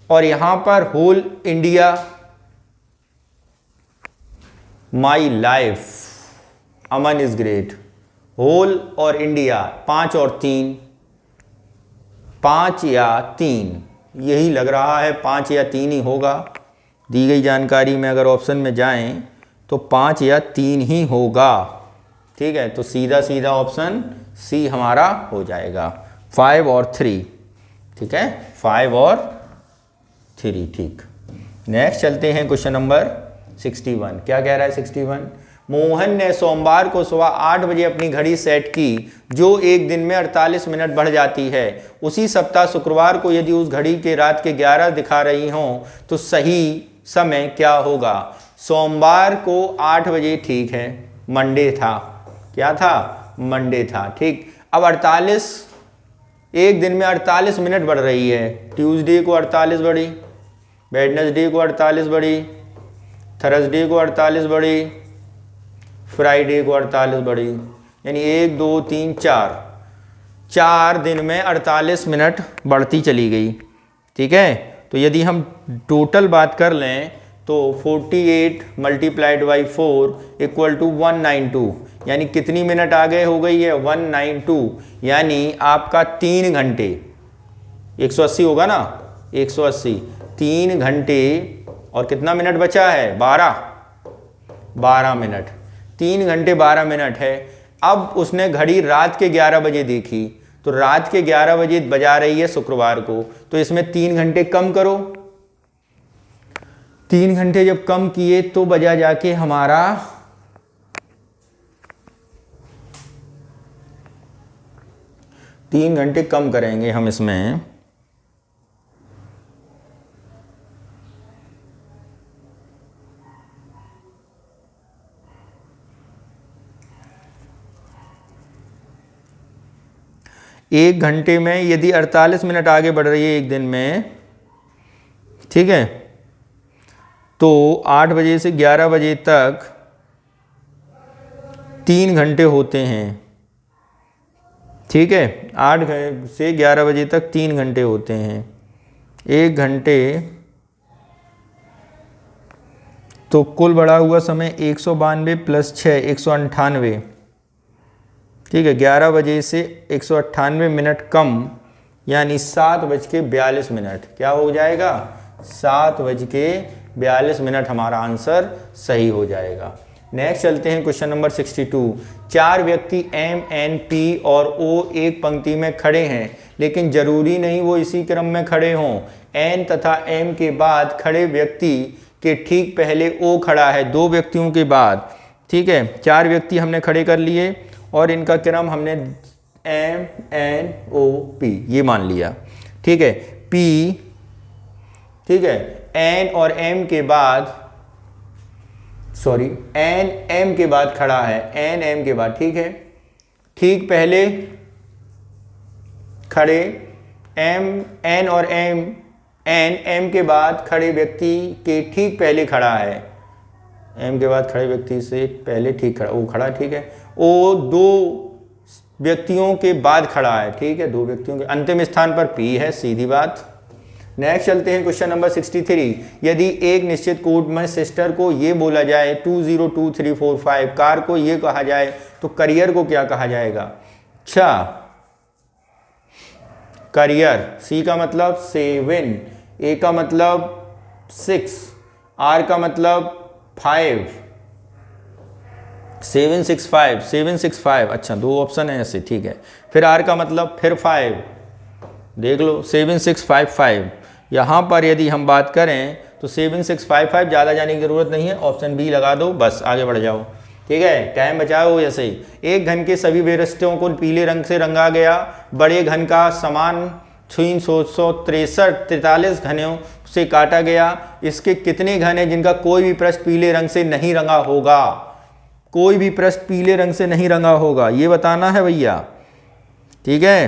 और यहां पर whole India, my life, Aman is great, whole और इंडिया, 5 और 3, 5 या 3, यही लग रहा है 5 या 3 ही होगा। दी गई जानकारी में अगर ऑप्शन में जाएं तो 5 या 3 ही होगा। ठीक है, तो सीधा सीधा ऑप्शन सी हमारा हो जाएगा, 5 और 3। ठीक है, 5 और 3। ठीक, नेक्स्ट चलते हैं क्वेश्चन नंबर 61। क्या कह रहा है 61? मोहन ने सोमवार को सुबह 8 बजे अपनी घड़ी सेट की, जो एक दिन में 48 मिनट बढ़ जाती है। उसी सप्ताह शुक्रवार को यदि उस घड़ी के रात के 11 दिखा रही हों तो सही समय क्या होगा? सोमवार को 8 बजे, ठीक है, मंडे था। क्या था? मंडे था। ठीक, अब 48, एक दिन में 48 मिनट बढ़ रही है। ट्यूसडे को 48 बढ़ी, वेडनेसडे को 48 बढ़ी, थर्सडे को 48 बढ़ी, फ्राइडे को 48 बढ़ी, यानी 1 2 3 4 दिन में 48 मिनट बढ़ती चली गई। ठीक है, तो यदि हम टोटल बात कर लें तो 48 × 4 = 192, यानी कितनी मिनट आगे हो गई है? 192, यानी आपका 3 घंटे, 180 होगा ना, 180, 3 घंटे और कितना मिनट बचा है? 12 मिनट। 3 घंटे 12 मिनट है। अब उसने घड़ी रात के 11 बजे देखी, तो रात के 11 बजे बजा रही है शुक्रवार को, तो इसमें 3 घंटे कम करो। 3 घंटे जब कम किए तो बजा जाके हमारा 3 घंटे कम करेंगे हम इसमें, एक घंटे में यदि 48 मिनट आगे बढ़ रही है एक दिन में, ठीक है, तो 8 बजे से 11 बजे तक 3 घंटे होते हैं। ठीक है, 8 से 11 बजे तक 3 घंटे होते हैं। 1 घंटे, तो कुल बढ़ा हुआ समय 192 + 6 198। ठीक है, 11 बजे से 198 मिनट कम, यानी 7:42। क्या हो जाएगा? 7:42 हमारा आंसर सही हो जाएगा। नेक्स्ट चलते हैं क्वेश्चन नंबर 62। 4 व्यक्ति M, N, P और O एक पंक्ति में खड़े हैं, लेकिन जरूरी नहीं वो इसी क्रम में खड़े हों। N तथा M के बाद खड़े व्यक्ति के ठीक पहले O खड़ा है, 2 व्यक्तियों के बाद। ठीक है, 4 व्यक्ति हमने खड़े कर लिए और इनका क्रम हमने MNOP ये मान लिया, ठीक है। P, ठीक है, N और M के बाद, सॉरी N M के बाद खड़ा है, N M के बाद, ठीक है। ठीक पहले खड़े M N और M, N M के बाद खड़े व्यक्ति के ठीक पहले खड़ा है, M के बाद खड़े व्यक्ति से पहले ठीक खड़ा, वो खड़ा, ठीक है। O दो व्यक्तियों के बाद खड़ा है, ठीक है, दो व्यक्तियों के अंतिम स्थान पर P है, सीधी बात। नेक्स्ट चलते हैं क्वेश्चन नंबर 63। यदि एक निश्चित कोड में सिस्टर को ये बोला जाए 202345, कार को ये कहा जाए, तो करियर को क्या कहा जाएगा? अच्छा, करियर, सी का मतलब 7, ए का मतलब 6, आर का मतलब 5, 765, अच्छा दो ऑप्शन है ऐसे, ठीक है। फिर आर का मतलब फिर 5, देख लो 7655। यहाँ पर यदि हम बात करें तो 7655, ज़्यादा जाने की ज़रूरत नहीं है, ऑप्शन बी लगा दो, बस आगे बढ़ जाओ, ठीक है, टाइम बचाओ। जैसे ही एक घन के सभी बेरस्तियों को पीले रंग से रंगा गया, बड़े घन का समान 343 घनों से काटा गया, इसके कितने घन हैं जिनका कोई भी पृष्ठ पीले रंग से नहीं रंगा होगा? कोई भी पृष्ठ पीले रंग से नहीं रंगा होगा, ये बताना है भैया, ठीक है।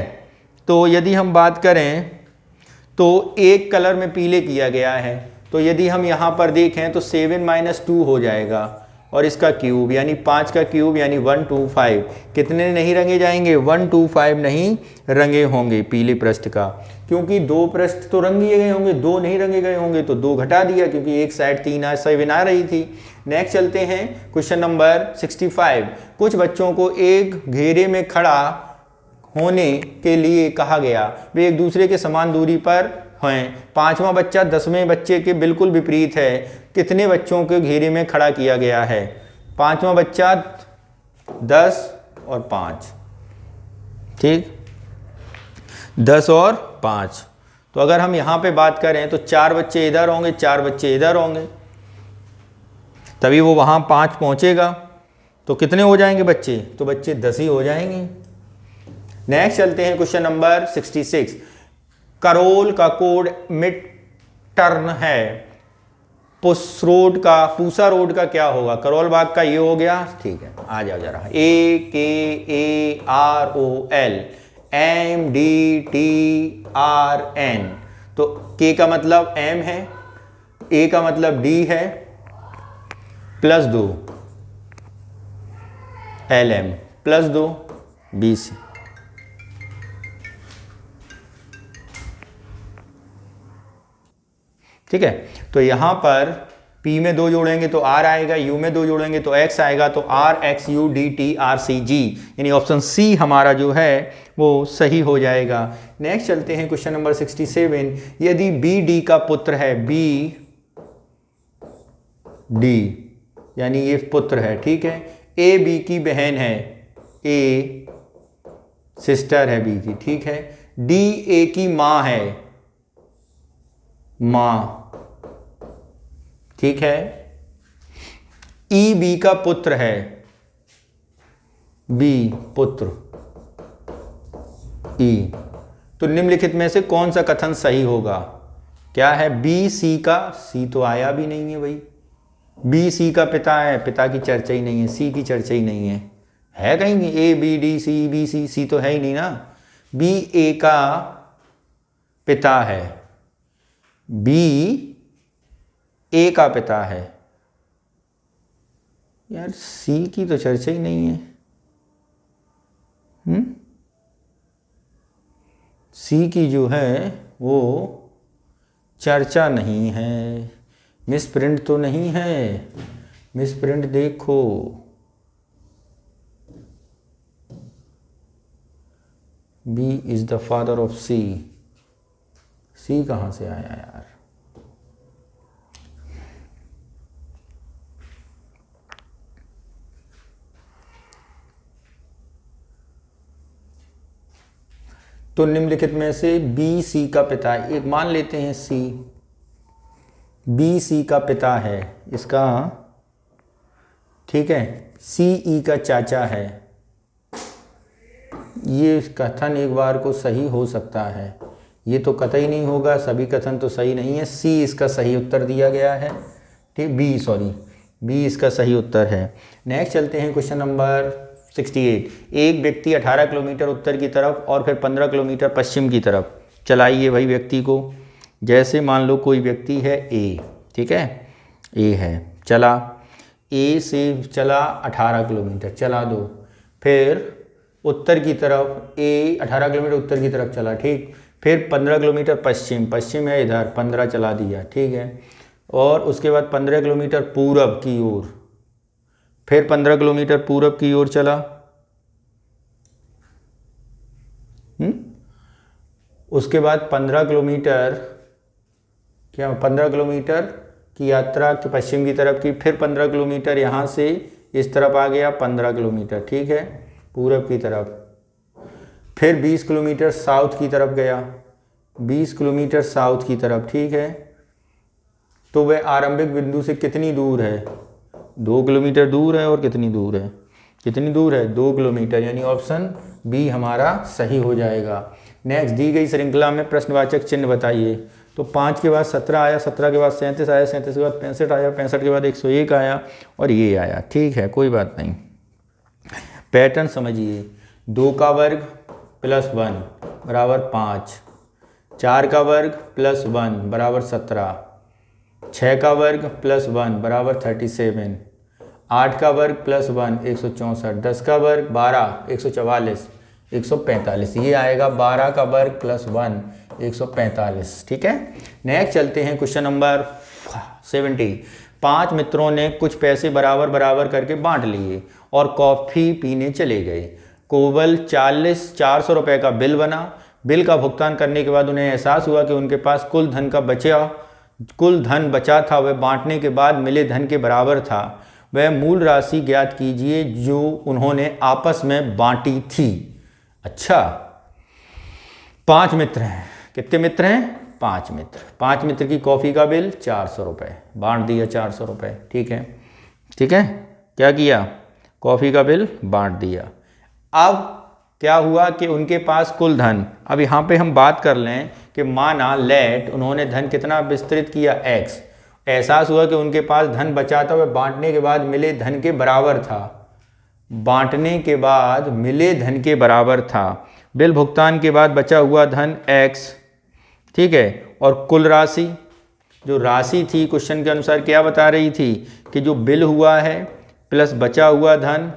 तो यदि हम बात करें तो एक कलर में पीले किया गया है, तो यदि हम यहाँ पर देखें तो 7 - 2 हो जाएगा, और इसका क्यूब यानी 5 का क्यूब यानी 125, कितने नहीं रंगे जाएंगे? 125 नहीं रंगे होंगे पीले पृष्ठ का, क्योंकि दो पृष्ठ तो रंग दिए गए होंगे, दो नहीं रंगे गए होंगे, तो दो घटा दिया, क्योंकि एक साइड 7 आ रही थी। नेक्स्ट चलते हैं क्वेश्चन नंबर 65। कुछ बच्चों को एक घेरे में खड़ा होने के लिए कहा गया, वे एक दूसरे के समान दूरी पर हैं। पांचवा बच्चा 10वें बच्चे के बिल्कुल विपरीत है, कितने बच्चों के घेरे में खड़ा किया गया है? पांचवा बच्चा 10 और 5, ठीक, 10 और 5। तो अगर हम यहाँ पे बात करें तो 4 बच्चे इधर होंगे, 4 बच्चे इधर होंगे, तभी वो वहाँ 5 पहुँचेगा, तो कितने हो जाएंगे बच्चे? तो बच्चे 10 ही हो जाएंगे। नेक्स्ट चलते हैं क्वेश्चन नंबर 66। करोल का कोड मिड टर्न है, पूसा रोड का क्या होगा? करोल बाग का ये हो गया, ठीक है, आ जाओ जरा। AKAROL MDTRN, तो के का मतलब M है, ए का मतलब D है, +2 LM +2 BC, ठीक है। तो यहां पर P में 2 जोड़ेंगे तो R आएगा, U में 2 जोड़ेंगे तो X आएगा, तो RXUDTRCG, यानी ऑप्शन सी हमारा जो है वो सही हो जाएगा। नेक्स्ट चलते हैं क्वेश्चन नंबर 67। यदि BD का पुत्र है, BD यानी ये पुत्र है, ठीक है, AB की बहन है, A सिस्टर है B की, ठीक है, DA की माँ है, माँ, ठीक है, EB का पुत्र है, B पुत्र E, तो निम्नलिखित में से कौन सा कथन सही होगा? क्या है? BC का, C तो आया भी नहीं है भाई, BC का पिता है, पिता की चर्चा ही नहीं है, C की चर्चा ही नहीं है कहीं ABDC C तो है ही नहीं ना। BA का पिता है, B A का पिता है, यार C की तो चर्चा ही नहीं है, C की जो है वो चर्चा नहीं है। मिस प्रिंट तो नहीं है, मिस प्रिंट देखो, B is the father of C, C कहाँ से आया यार? तो निम्नलिखित में से B C का पिता है, एक मान लेते हैं C, B C का पिता है इसका, ठीक है, C E का चाचा है, ये कथन एक बार को सही हो सकता है, ये तो कतई नहीं होगा, सभी कथन तो सही नहीं है। सी इसका सही उत्तर दिया गया है, ठीक, बी इसका सही उत्तर है। नेक्स्ट चलते हैं क्वेश्चन नंबर 68। एक व्यक्ति 18 किलोमीटर उत्तर की तरफ और फिर 15 किलोमीटर पश्चिम की तरफ चलाइए भाई व्यक्ति को। जैसे मान लो कोई व्यक्ति है ए, ठीक है, ए है, चला, ए से चला 18 किलोमीटर, चला दो, फिर उत्तर की तरफ ए 18 किलोमीटर उत्तर की तरफ चला, ठीक, फिर 15 किलोमीटर पश्चिम है इधर, 15 चला दिया, ठीक है, और उसके बाद 15 किलोमीटर पूरब की ओर, फिर 15 किलोमीटर पूरब की ओर चला, उसके बाद 15 किलोमीटर, क्या 15 किलोमीटर की यात्रा की पश्चिम की तरफ की, फिर 15 किलोमीटर यहाँ से इस तरफ आ गया 15 किलोमीटर, ठीक है, पूरब की तरफ, फिर 20 किलोमीटर साउथ की तरफ गया, 20 किलोमीटर साउथ की तरफ, ठीक है। तो वह आरंभिक बिंदु से कितनी दूर है? 2 किलोमीटर दूर है। और कितनी दूर है? 2 किलोमीटर, यानी ऑप्शन बी हमारा सही हो जाएगा। नेक्स्ट, दी गई श्रृंखला में प्रश्नवाचक चिन्ह बताइए। तो 5 के बाद 17 आया, 17 के बाद 37 आया, 37 के बाद 65 आया, 65 के बाद 101 आया और ये आया, ठीक है, कोई बात नहीं। पैटर्न समझिए, 2 का वर्ग प्लस 1 बराबर 5, 4 का वर्ग प्लस 1 बराबर 17, 6 का वर्ग प्लस 1 बराबर 37, 8 का वर्ग प्लस 1 164, 10 का वर्ग 12 144, 145, ये आएगा 12 का वर्ग प्लस 1 145, ठीक है। नेक्स्ट चलते हैं क्वेश्चन नंबर 70। 5 मित्रों ने कुछ पैसे बराबर बराबर करके बांट लिए और कॉफ़ी पीने चले गए। केवल 400 रुपये का बिल बना। बिल का भुगतान करने के बाद उन्हें एहसास हुआ कि उनके पास कुल धन बचा था वह बांटने के बाद मिले धन के बराबर था। वह मूल राशि ज्ञात कीजिए जो उन्होंने आपस में बांटी थी। अच्छा, 5 मित्र हैं। कितने मित्र हैं? 5 मित्र। 5 मित्र की कॉफ़ी का बिल 400 रुपये, बांट दिया 400 रुपये, ठीक है, ठीक है, क्या किया? कॉफ़ी का बिल बांट दिया। अब क्या हुआ कि उनके पास कुल धन, अब यहाँ पे हम बात कर लें कि माना लेट उन्होंने धन कितना विस्तृत किया, x। एहसास हुआ कि उनके पास धन बचा था वह बांटने के बाद मिले धन के बराबर था, बांटने के बाद मिले धन के बराबर था। बिल भुगतान के बाद बचा हुआ धन x, ठीक है, और कुल राशि, जो राशि थी क्वेश्चन के अनुसार क्या बता रही थी कि जो बिल हुआ है प्लस बचा हुआ धन,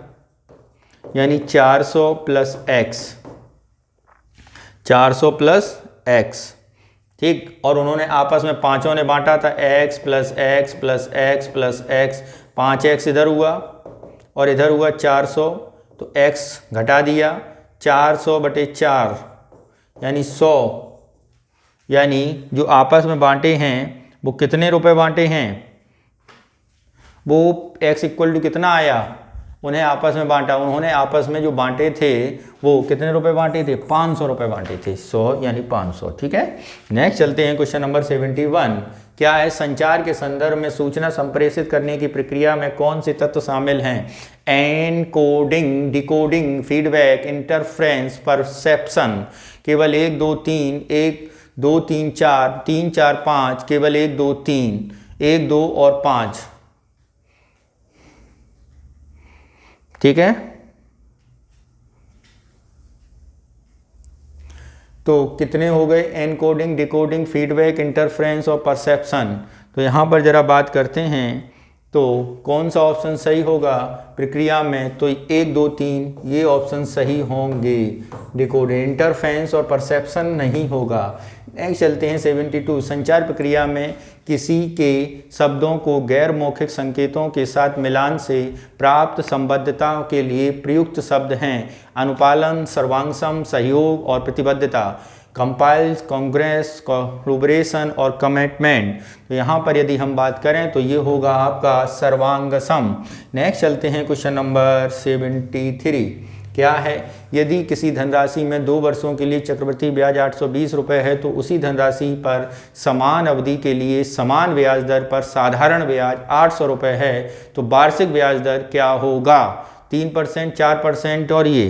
यानी 400 प्लस x, 400 प्लस x, ठीक। और उन्होंने आपस में पांचों ने बांटा था, x plus x plus x plus x, 5x इधर हुआ और इधर हुआ 400, तो x घटा दिया, 400/4 यानी 100, यानी जो आपस में बांटे हैं वो कितने रुपए बांटे हैं, वो x इक्वल टू कितना आया, उन्हें आपस में बांटा, उन्होंने आपस में जो बांटे थे वो कितने रुपए बांटे थे, 500 रुपये बांटे थे, 100 यानी 500, ठीक है। नेक्स्ट चलते हैं क्वेश्चन नंबर 71। क्या है? संचार के संदर्भ में सूचना संप्रेषित करने की प्रक्रिया में कौन से तत्व शामिल हैं? Encoding, decoding, feedback, interference, perception. केवल 1 2 3, 1 2 3 4, 3 4 5, केवल 1 2 3, 1 2 और 5, ठीक है। तो कितने हो गए? एनकोडिंग, डिकोडिंग, फीडबैक, इंटरफ्रेंस और परसेप्शन। तो यहाँ पर जरा बात करते हैं तो कौन सा ऑप्शन सही होगा प्रक्रिया में? तो 1 2 3 ये ऑप्शन सही होंगे। डिकोडिंग, इंटरफ्रेंस और परसेप्शन नहीं होगा। नेक्स्ट चलते हैं 72। संचार प्रक्रिया में किसी के शब्दों को गैर मौखिक संकेतों के साथ मिलान से प्राप्त संबद्धता के लिए प्रयुक्त शब्द हैं अनुपालन, सर्वांगसम, सहयोग और प्रतिबद्धता। कंपाइल्स, कांग्रेस, कोलैबोरेशन और कमिटमेंट। तो यहाँ पर यदि हम बात करें तो ये होगा आपका सर्वांगसम। नेक्स्ट चलते हैं क्वेश्चन नंबर 73। क्या है? यदि किसी धनराशि में 2 वर्षों के लिए चक्रवृद्धि ब्याज 820 रुपये है तो उसी धनराशि पर समान अवधि के लिए समान ब्याज दर पर साधारण ब्याज 800 रुपये है तो वार्षिक ब्याज दर क्या होगा? 3%, 4% और ये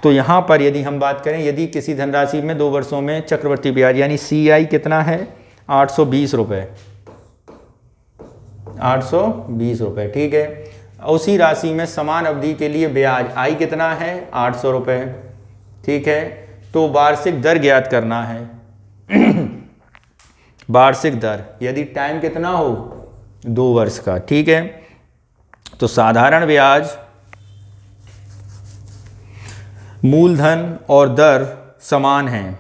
तो यहाँ पर यदि हम बात करें, यदि किसी धनराशि में 2 वर्षों में चक्रवृद्धि ब्याज यानी CI कितना है 820 रुपये, 820 रुपये, ठीक है। उसी राशि में समान अवधि के लिए ब्याज I कितना है 800 रुपये, ठीक है। तो वार्षिक दर ज्ञात करना है वार्षिक दर, यदि टाइम कितना हो 2 वर्ष का, ठीक है। तो साधारण ब्याज मूलधन और दर समान हैं,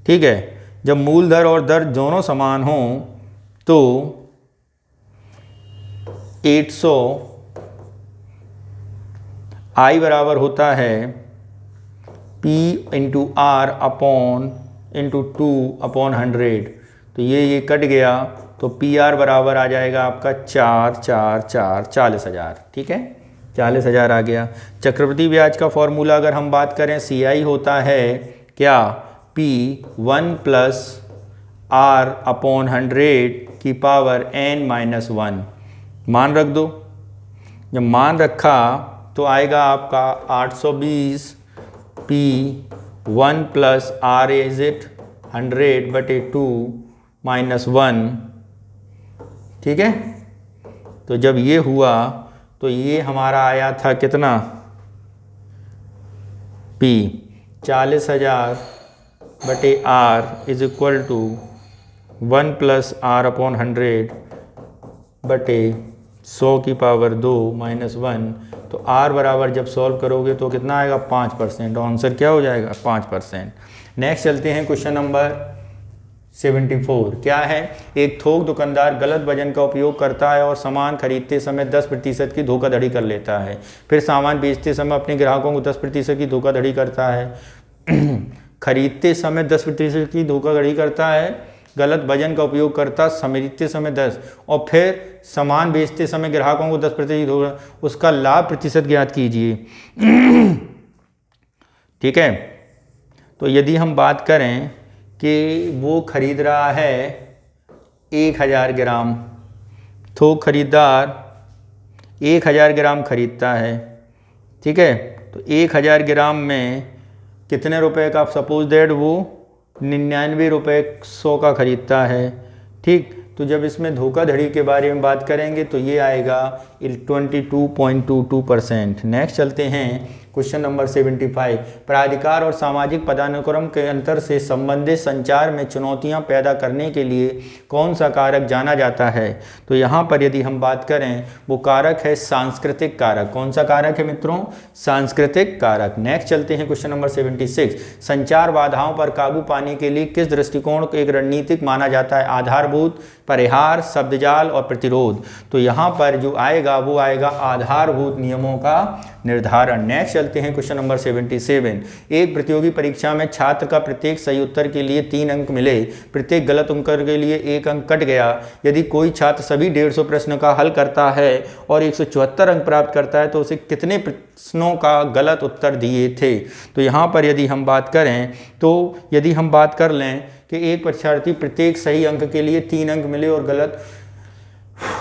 ठीक है। जब मूलधन और दर दोनों समान हों तो 800 I बराबर होता है P into R upon into 2/100। तो ये कट गया तो PR बराबर आ जाएगा आपका 4000, ठीक है, 40,000 आ गया। चक्रवृद्धि ब्याज का फॉर्मूला अगर हम बात करें, CI होता है क्या P1 + R/100 की पावर n-1। मान रख दो, जब मान रखा तो आएगा आपका 820 P1 + R इज इट 100/2 -1, ठीक है। तो जब ये हुआ तो ये हमारा आया था कितना P 40,000/R is equal to 1 + R/100/100 की पावर 2 -1। तो R बराबर जब सॉल्व करोगे तो कितना आएगा 5%। आंसर क्या हो जाएगा 5%। नेक्स्ट चलते हैं क्वेश्चन नंबर 74। क्या है, एक थोक दुकानदार गलत वजन का उपयोग करता है और सामान खरीदते समय 10% की धोखाधड़ी कर लेता है, फिर सामान बेचते समय अपने ग्राहकों को 10% की धोखाधड़ी करता है खरीदते समय 10% की धोखाधड़ी करता है, गलत वजन का उपयोग करता, खरीदते समय 10 और फिर सामान बेचते समय ग्राहकों को 10% धोखा, उसका लाभ प्रतिशत ज्ञात कीजिए ठीक है। तो यदि हम बात करें कि वो खरीद रहा है 1000 ग्राम, थोक खरीदार 1000 ग्राम खरीदता है, ठीक है। तो 1000 ग्राम में कितने रुपए का, सपोज दैट वो 99 रुपये 100 का खरीदता है, ठीक। तो जब इसमें धोखाधड़ी के बारे में बात करेंगे तो ये आएगा 22.22%। नेक्स्ट चलते हैं क्वेश्चन नंबर 75। प्राधिकार और सामाजिक पदानुक्रम के अंतर से संबंधित संचार में चुनौतियां पैदा करने के लिए कौन सा कारक जाना जाता है। तो यहाँ पर यदि हम बात करें वो कारक है सांस्कृतिक कारक। कौन सा कारक है मित्रों, सांस्कृतिक कारक। नेक्स्ट चलते हैं क्वेश्चन नंबर 76। संचार बाधाओं पर काबू पाने के लिए किस दृष्टिकोण को एक रणनीतिक माना जाता है, आधारभूत, परिहार, शब्दजाल और प्रतिरोध। तो यहाँ पर जो आएगा वो आएगा आधारभूत नियमों का निर्धारण। नेक्स्ट चलते हैं क्वेश्चन नंबर 77। एक प्रतियोगी परीक्षा में छात्र का प्रत्येक सही उत्तर के लिए 3 अंक मिले, प्रत्येक गलत उत्तर के लिए 1 अंक कट गया। यदि कोई छात्र सभी 150 प्रश्न का हल करता है और 174 अंक प्राप्त करता है तो उसे कितने प्रश्नों का गलत उत्तर दिए थे। तो यहाँ पर यदि हम बात करें तो यदि हम बात कर लें कि एक परीक्षार्थी प्रत्येक सही अंक के लिए 3 अंक मिले और गलत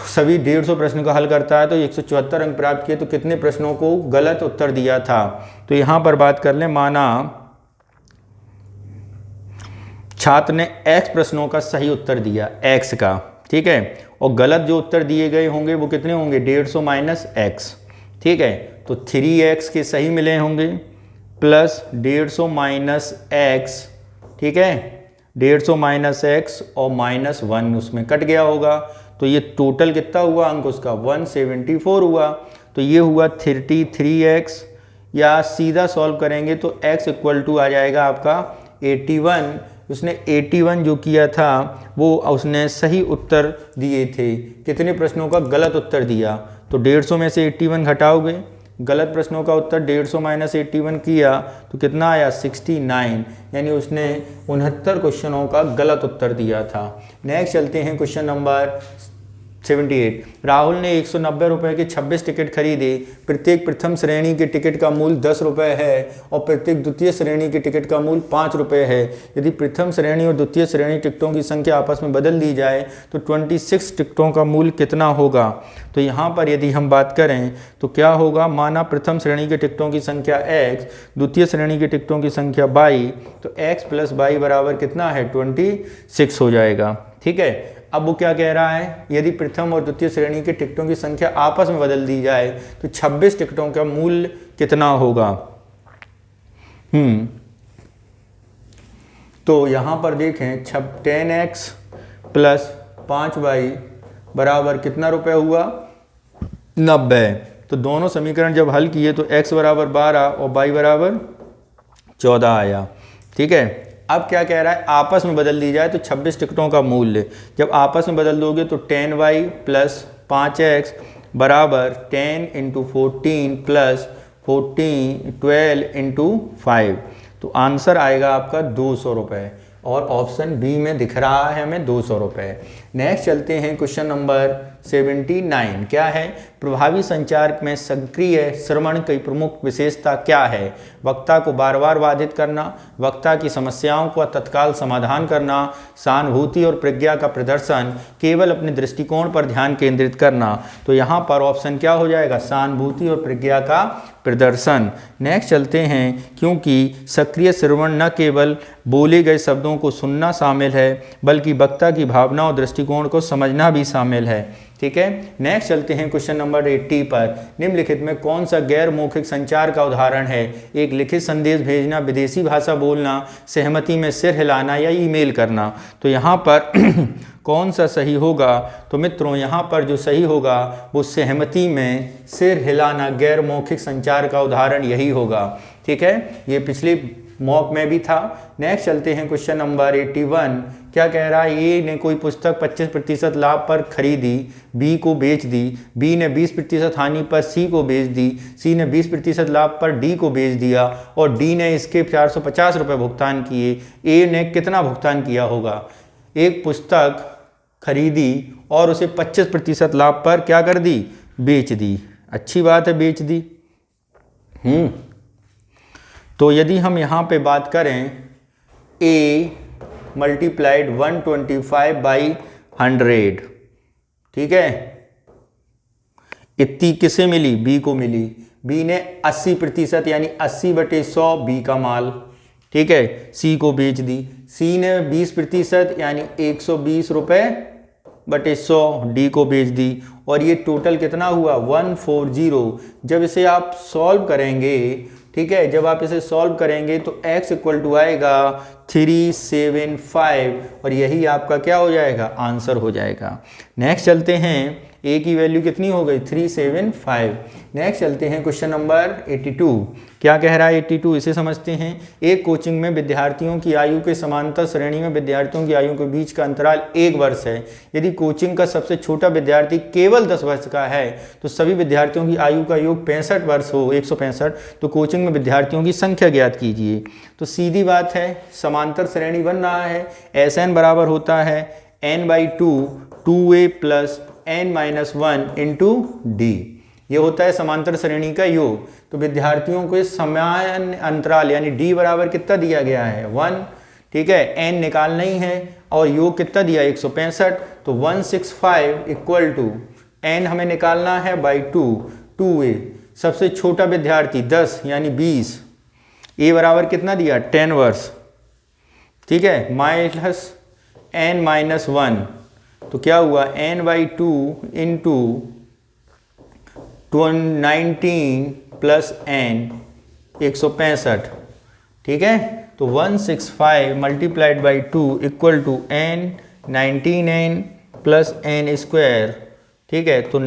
सभी 150 प्रश्न का हल करता है तो 174 अंक प्राप्त किए, तो कितने प्रश्नों को गलत उत्तर दिया था। तो यहाँ पर बात कर लें, माना छात्र ने x प्रश्नों का सही उत्तर दिया, x का, ठीक है, और गलत जो उत्तर दिए गए होंगे वो कितने होंगे 150 - x, ठीक है। तो 3x के सही मिले होंगे प्लस 150 - x, ठीक है, 150 - x और -1 उसमें कट गया होगा। तो ये टोटल कितना हुआ अंक उसका 174 हुआ। तो ये हुआ 33x, या सीधा सॉल्व करेंगे तो x इक्वल टू आ जाएगा आपका 81। उसने 81 जो किया था वो उसने सही उत्तर दिए थे, कितने प्रश्नों का गलत उत्तर दिया। तो 150 में से 81 घटाओगे, गलत प्रश्नों का उत्तर 150 - 81 किया तो कितना आया 69, यानी उसने 69 क्वेश्चनों का गलत उत्तर दिया था। नेक्स्ट चलते हैं क्वेश्चन नंबर 78। राहुल ने 190 रुपये के 26 टिकट खरीदे। प्रत्येक प्रथम श्रेणी के टिकट का मूल्य 10 रुपये है और प्रत्येक द्वितीय श्रेणी के टिकट का मूल्य 5 रुपये है। यदि प्रथम श्रेणी और द्वितीय श्रेणी टिकटों की संख्या आपस में बदल दी जाए तो 26 टिकटों का मूल्य कितना होगा। तो यहाँ पर यदि हम बात करें तो क्या होगा, माना प्रथम श्रेणी के टिकटों की संख्या x, द्वितीय श्रेणी के टिकटों की संख्या y, तो x प्लस y बराबर कितना है 26 हो जाएगा। ठीक है, अब वो क्या कह रहा है, यदि प्रथम और द्वितीय श्रेणी के टिकटों की संख्या आपस में बदल दी जाए तो 26 टिकटों का मूल्य कितना होगा। तो यहाँ पर देखें 10x प्लस 5y बराबर कितना रुपए हुआ 90। तो दोनों समीकरण जब हल किए तो x बराबर 12 और y बराबर 14 आया। ठीक है, अब क्या कह रहा है, आपस में बदल दी जाए तो 26 टिकटों का मूल्य, जब आपस में बदल दोगे तो 10y प्लस 5x बराबर 10 इंटू 14 प्लस 12 इंटू 5, तो आंसर आएगा आपका 200 रुपये और ऑप्शन बी में दिख रहा है हमें 200 रुपये। नेक्स्ट चलते हैं क्वेश्चन नंबर 79। क्या है, प्रभावी संचार में सक्रिय श्रवण की प्रमुख विशेषता क्या है। वक्ता को बार बार बाधित करना, वक्ता की समस्याओं का तत्काल समाधान करना, सहानुभूति और प्रज्ञा का प्रदर्शन, केवल अपने दृष्टिकोण पर ध्यान केंद्रित करना। तो यहाँ पर ऑप्शन क्या हो जाएगा, सहानुभूति और प्रज्ञा का प्रदर्शन। नेक्स्ट चलते हैं, क्योंकि सक्रिय श्रवण न केवल बोले गए शब्दों को सुनना शामिल है बल्कि वक्ता की भावना और दृष्टिकोण को समझना भी शामिल है। ठीक है, नेक्स्ट चलते हैं क्वेश्चन नंबर 80 पर। निम्नलिखित में कौन सा गैर मौखिक संचार का उदाहरण है। एक लिखित संदेश भेजना, विदेशी भाषा बोलना, सहमति में सिर हिलाना या ईमेल करना। तो यहाँ पर कौन सा सही होगा, तो मित्रों यहाँ पर जो सही होगा वो सहमति में सिर हिलाना गैर मौखिक संचार का उदाहरण यही होगा। ठीक है, ये पिछले मॉक में भी था। नेक्स्ट चलते हैं क्वेश्चन नंबर 81। क्या कह रहा है, ए ने कोई पुस्तक 25% लाभ पर खरीदी, बी को बेच दी, बी ने 20% हानि पर सी को बेच दी, सी ने 20% लाभ पर डी को बेच दिया और डी ने इसके 450 रुपये भुगतान किए। ए ने कितना भुगतान किया होगा। एक पुस्तक खरीदी और उसे 25% लाभ पर क्या कर दी, बेच दी। अच्छी बात है, बेच दी। तो यदि हम यहाँ पे बात करें, A मल्टीप्लाइड 125 बाई 100, ठीक है, इतनी किसे मिली, B को मिली। B ने 80% यानी 80/100 B का माल, ठीक है, C को बेच दी। C ने 20% यानी 120 रुपये/100 D को बेच दी और ये टोटल कितना हुआ 140। जब इसे आप सॉल्व करेंगे, ठीक है, जब आप इसे सॉल्व करेंगे तो x इक्वल टू आएगा 375 और यही आपका क्या हो जाएगा, आंसर हो जाएगा। नेक्स्ट चलते हैं, a की वैल्यू कितनी हो गई 375। नेक्स्ट चलते हैं क्वेश्चन नंबर 82। क्या कह रहा है 82, इसे समझते हैं। एक कोचिंग में विद्यार्थियों की आयु के समांतर श्रेणी में विद्यार्थियों की आयु के बीच का अंतराल 1 वर्ष है। यदि कोचिंग का सबसे छोटा विद्यार्थी केवल 10 वर्ष का है तो सभी विद्यार्थियों की आयु का योग 65 वर्ष हो, 165, तो कोचिंग में विद्यार्थियों की संख्या ज्ञात कीजिए। तो सीधी बात है, समांतर श्रेणी बन रहा है, Sn बराबर होता है n/2 2a plus n-1 into D. ये होता है समांतर श्रेणी का योग। तो विद्यार्थियों को समान अंतराल यानी d बराबर कितना दिया गया है 1, ठीक है, n निकालना ही है और योग कितना दिया 165, तो 165 इक्वल टू n हमें निकालना है बाई 2a। सबसे छोटा विद्यार्थी 10 यानी 20, a बराबर कितना दिया 10 वर्ष, ठीक है, माइनस n-1, तो क्या हुआ n/2 इंटू 19 प्लस n 165, ठीक है, तो 165 multiplied by 2 equal to n 19n plus n square, ठीक है, तो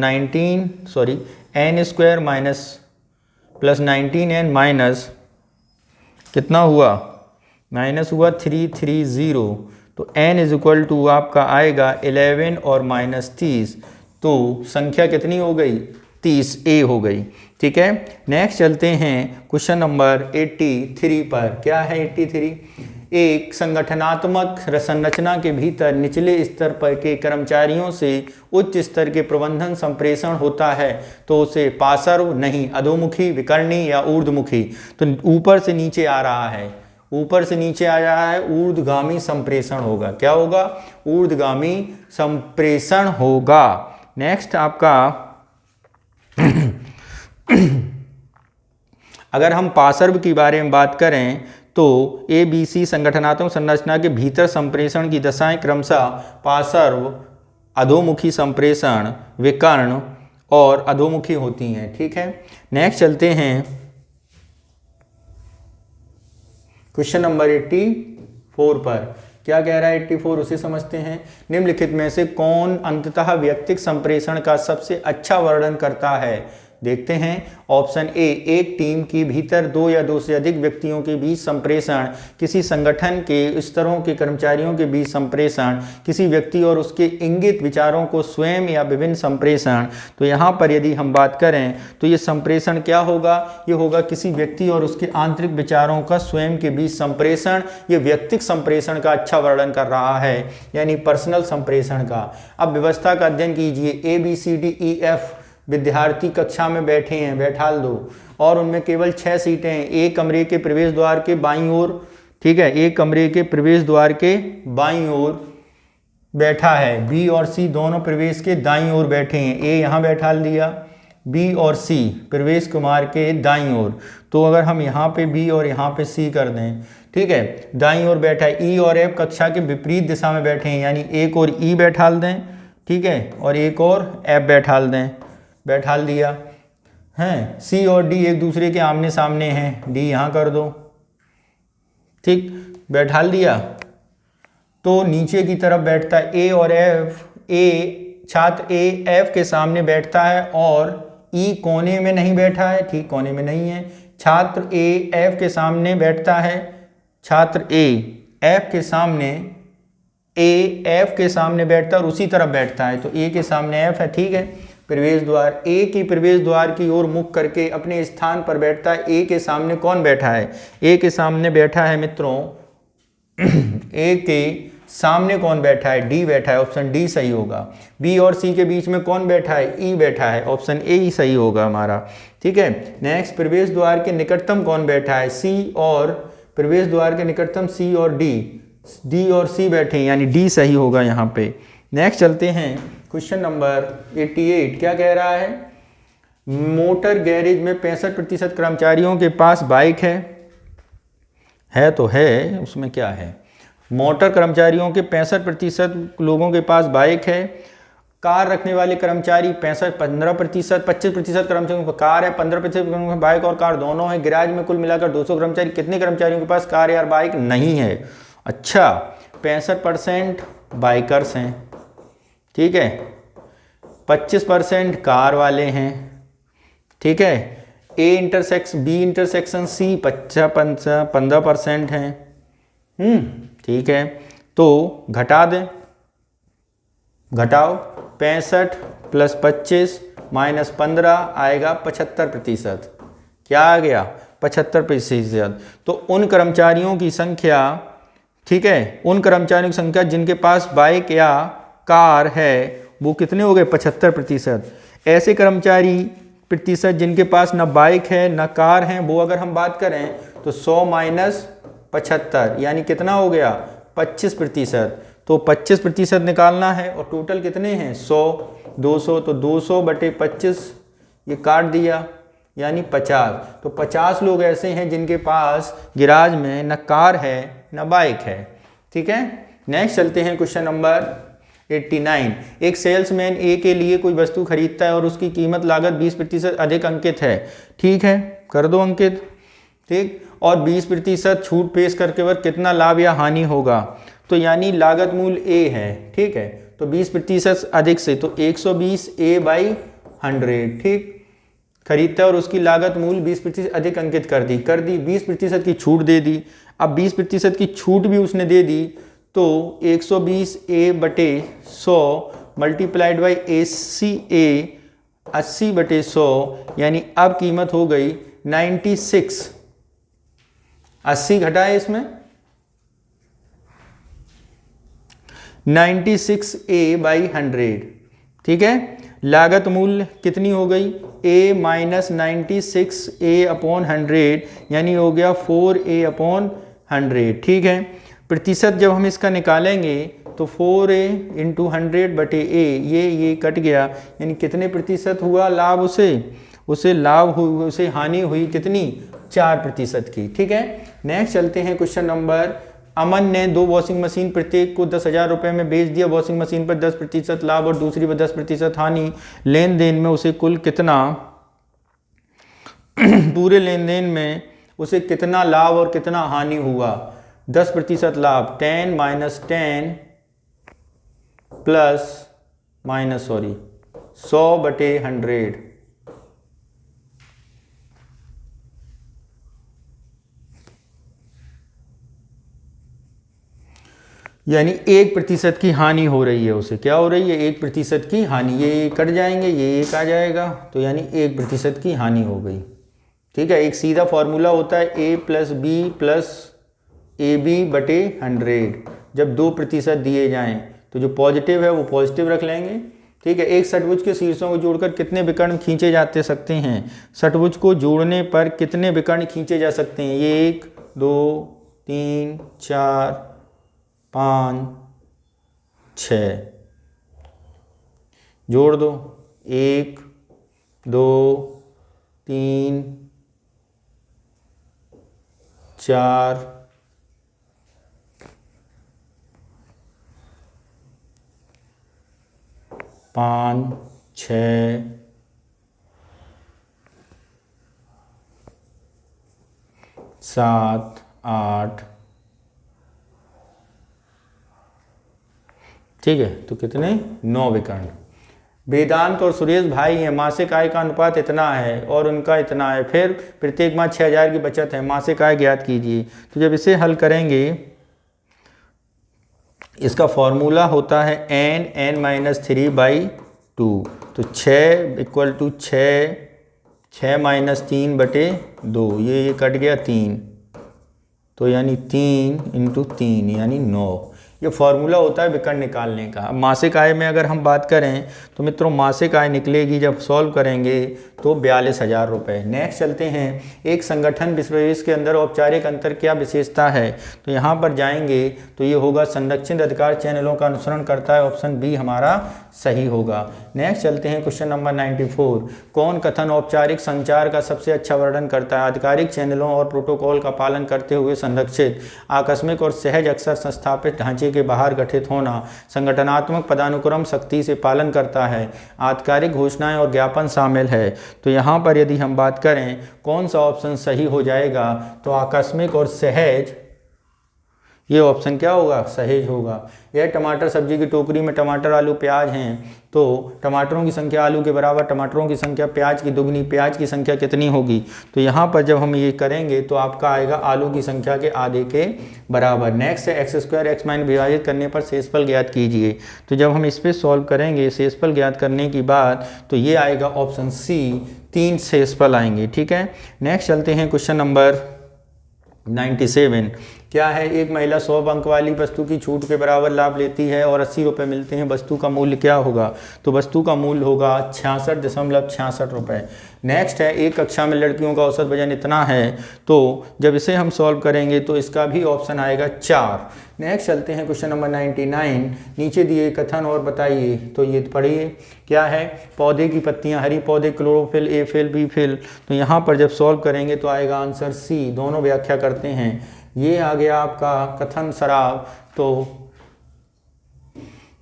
n square minus plus 19n minus कितना हुआ, माइनस हुआ 330, तो n इज इक्वल टू आपका आएगा 11 और माइनस 30, तो संख्या कितनी हो गई 30a हो गई। ठीक है, नेक्स्ट चलते हैं क्वेश्चन नंबर 83 पर। क्या है 83, एक संगठनात्मक संरचना के भीतर निचले स्तर पर के कर्मचारियों से उच्च स्तर के प्रबंधन संप्रेषण होता है तो उसे पार्श्व नहीं, अधोमुखी, विकर्णी या ऊर्ध्वमुखी, तो ऊपर से नीचे आ रहा है, ऊपर से नीचे आ रहा है, ऊर्ध्वगामी संप्रेषण होगा। क्या होगा? ऊर्ध्वगामी संप्रेषण होगा। नेक्स्ट आपका अगर हम पार्श्व के बारे में बात करें तो ABC संगठनात्मक संरचना के भीतर संप्रेषण की दशाएं क्रमशः पार्श्व, अधोमुखी संप्रेषण, विकर्ण और अधोमुखी होती हैं। ठीक है, नेक्स्ट चलते हैं क्वेश्चन नंबर 84 पर। क्या कह रहा है 84, उसे समझते हैं। निम्नलिखित में से कौन अंततः व्यक्तिक संप्रेषण का सबसे अच्छा वर्णन करता है? देखते हैं। ऑप्शन ए, एक टीम के भीतर दो या दो से अधिक व्यक्तियों के बीच संप्रेषण, किसी संगठन के स्तरों के कर्मचारियों के बीच संप्रेषण, किसी व्यक्ति और उसके इंगित विचारों को स्वयं या विभिन्न संप्रेषण। तो यहाँ पर यदि हम बात करें तो ये संप्रेषण क्या होगा? ये होगा किसी व्यक्ति और उसके आंतरिक विचारों का स्वयं के बीच संप्रेषण। ये व्यक्तिक संप्रेषण का अच्छा वर्णन कर रहा है, यानी पर्सनल संप्रेषण का। अब व्यवस्था का अध्ययन कीजिए। ABCDEF विद्यार्थी कक्षा में बैठे हैं, बैठाल दो, और उनमें केवल 6 सीटें हैं। एक कमरे के प्रवेश द्वार के बाईं ओर, ठीक है, एक कमरे के प्रवेश द्वार के बाईं ओर बैठा है। B और C दोनों प्रवेश के दाईं ओर बैठे हैं। A यहाँ बैठाल दिया, B और C प्रवेश कुमार के दाईं ओर। तो अगर हम यहाँ पे B और यहाँ पे C कर दें, ठीक है, दाईं ओर बैठा है। E और F कक्षा के विपरीत दिशा में बैठे हैं, यानी एक और E बैठाल दें, ठीक है, और एक और F बैठाल दें, बैठाल दिया हैं। C और D एक दूसरे के आमने सामने हैं, D यहाँ कर दो, ठीक, बैठाल दिया। तो नीचे की तरफ बैठता है A और F। छात्र A F के सामने बैठता है और E कोने में नहीं बैठा है, ठीक, कोने में नहीं है। छात्र A F के सामने बैठता है, छात्र A F के सामने, A F के सामने बैठता है और उसी तरफ बैठता है, तो A के सामने F है, ठीक है। प्रवेश द्वार, A की प्रवेश द्वार की ओर मुख करके अपने स्थान पर बैठता है। A के सामने कौन बैठा है? A के सामने बैठा है मित्रों A के सामने कौन बैठा है? D बैठा है, ऑप्शन D सही होगा। B और C के बीच में कौन बैठा है? E बैठा है, ऑप्शन A ही सही होगा हमारा, ठीक है। नेक्स्ट, प्रवेश द्वार के निकटतम कौन बैठा है? C, और प्रवेश द्वार के निकटतम C और D और C बैठे हैं, यानी D सही होगा यहाँ पे। नेक्स्ट चलते हैं क्वेश्चन नंबर 88। क्या कह रहा है? मोटर गैरेज में 65% कर्मचारियों के पास बाइक है तो है, उसमें क्या है? मोटर कर्मचारियों के 65% लोगों के पास बाइक है। कार रखने वाले कर्मचारी 15%, 25% कर्मचारियों के पास कार है, 15% बाइक और कार दोनों है। गैराज में कुल मिलाकर 200 कर्मचारी, कितने कर्मचारियों के पास कार या बाइक नहीं है? अच्छा, 65% बाइकर्स हैं, ठीक है, 25% कार वाले हैं, ठीक है। B इंटरसेक्शन C 15% हैं, ठीक है। तो घटा दें, घटाओ, 65 + 25 - 15 आएगा 75%। क्या आ गया? 75%। तो उन कर्मचारियों की संख्या, ठीक है, उन कर्मचारियों की संख्या जिनके पास बाइक या कार है वो कितने हो गए? 75%। ऐसे कर्मचारी प्रतिशत जिनके पास ना बाइक है ना कार है, वो अगर हम बात करें तो 100 - 75 यानी कितना हो गया? 25%। तो 25% निकालना है और टोटल कितने हैं? 100, 200, तो 200/25 ये काट दिया, यानी 50। तो 50 लोग ऐसे हैं जिनके पास गैराज में न कार है न बाइक है, ठीक है। नेक्स्ट चलते हैं क्वेश्चन नंबर 89। एक सेल्समैन ए के लिए कोई वस्तु खरीदता है और उसकी कीमत लागत 20% अधिक अंकित है, ठीक है, कर दो अंकित, ठीक, और 20% छूट पेश करके वह कितना लाभ या हानि होगा? तो यानी लागत मूल्य ए है, ठीक है, तो 20% अधिक से तो 120 A/100, ठीक, खरीदता है और उसकी लागत मूल्य 20% अधिक अंकित कर दी 20% की छूट दे दी। अब 20% की छूट भी उसने दे दी तो 120 A/100 मल्टीप्लाइड बाई ACA 80/100, यानी अब कीमत हो गई 96। 80 घटाए इसमें 96a/100, ठीक है। लागत मूल्य कितनी हो गई, a माइनस 96a/100 यानी हो गया 4a/100, ठीक है। प्रतिशत जब हम इसका निकालेंगे तो 4a इंटू 100/a, ये कट गया, यानी कितने प्रतिशत हुआ लाभ, उसे लाभ हुई, उसे हानि हुई कितनी, 4% की, ठीक है। नेक्स्ट चलते हैं क्वेश्चन नंबर। अमन ने 2 वॉशिंग मशीन प्रत्येक को 10,000 रुपये में बेच दिया। वॉशिंग मशीन पर 10% लाभ और दूसरी पर 10% हानि। लेन देन में उसे कुल कितना पूरे लेन देन में उसे कितना लाभ और कितना हानि हुआ। 10% लाभ 10 माइनस 10 प्लस माइनस 100/100, यानी 1% की हानि हो रही है उसे। क्या हो रही है, 1% की हानि। ये कट जाएंगे, ये एक आ जाएगा, तो यानी 1% की हानि हो गई, ठीक है। एक सीधा फॉर्मूला होता है a plus B plus AB/100। जब 2% दिए जाएं तो जो पॉजिटिव है वो पॉजिटिव रख लेंगे, ठीक है। एक षटभुज के शीर्षों को जोड़कर कितने विकर्ण खींचे जाते सकते हैं। षटभुज को जोड़ने पर कितने विकर्ण खींचे जा सकते हैं। ये 1 2 3 4 5 6, जोड़ दो, 1 2 3 4 5 6 7 8, ठीक है। तो कितने, 9 विकर्ण। वेदांत और सुरेश भाई हैं, मासिक आय का अनुपात इतना है और उनका इतना है, फिर प्रत्येक माह 6,000 की बचत है, मासिक आय ज्ञात कीजिए। तो जब इसे हल करेंगे, इसका फॉर्मूला होता है n(n-3/2), तो 6 इक्वल टू 6 माइनस 3/2, ये कट गया 3, तो यानी 3 इंटू 3 यानी 9। ये फॉर्मूला होता है विकर्ण निकालने का। अब मासिक आय में अगर हम बात करें तो मित्रों, मासिक आय निकलेगी जब सॉल्व करेंगे तो 42,000 रुपये। नेक्स्ट चलते हैं। एक संगठन विश्वविद्यालय के अंदर औपचारिक अंतर क्या विशेषता है। तो यहाँ पर जाएंगे तो ये होगा संरक्षित अधिकार चैनलों का अनुसरण करता है, ऑप्शन बी हमारा सही होगा। नेक्स्ट चलते हैं क्वेश्चन नंबर 94। कौन कथन औपचारिक संचार का सबसे अच्छा वर्णन करता है। आधिकारिक चैनलों और प्रोटोकॉल का पालन करते हुए संरक्षित, आकस्मिक और सहज अक्सर संस्थापित ढांचे के बाहर गठित होना, संगठनात्मक पदानुक्रम सख्ती से पालन करता है, आधिकारिक घोषणाएं और ज्ञापन शामिल है। तो यहाँ पर यदि हम बात करें कौन सा ऑप्शन सही हो जाएगा, तो आकस्मिक और सहज, ये ऑप्शन क्या होगा, सहज होगा। यह टमाटर सब्जी की टोकरी में टमाटर आलू प्याज हैं, तो टमाटरों की संख्या आलू के बराबर, टमाटरों की संख्या प्याज की दुगनी, प्याज की संख्या कितनी होगी। तो यहाँ पर जब हम ये करेंगे तो आपका आएगा आलू की संख्या के आधे के बराबर। नेक्स्ट है x² x- विभाजित करने पर शेषफल ज्ञात कीजिए। तो जब हम इस पर सॉल्व करेंगे शेषफल ज्ञात करने की बाद, तो ये आएगा ऑप्शन सी, 3 शेषफल आएंगे, ठीक है। नेक्स्ट चलते हैं क्वेश्चन नंबर 97। क्या है, एक महिला 100 अंक वाली वस्तु की छूट के बराबर लाभ लेती है और 80 रुपये मिलते हैं, वस्तु का मूल्य क्या होगा। तो वस्तु का मूल्य होगा 66.66 रुपये। नेक्स्ट है, एक कक्षा में लड़कियों का औसत वजन इतना है, तो जब इसे हम सॉल्व करेंगे तो इसका भी ऑप्शन आएगा 4। नेक्स्ट चलते हैं क्वेश्चन नंबर 99। नीचे दिए कथन और बताइए। तो ये पढ़िए, क्या है, पौधे की पत्तियां हरी, पौधे chlorophyll, A fill B fill. तो यहाँ पर जब सॉल्व करेंगे तो आएगा आंसर सी, दोनों व्याख्या करते हैं। ये आ गया आपका कथन शराब, तो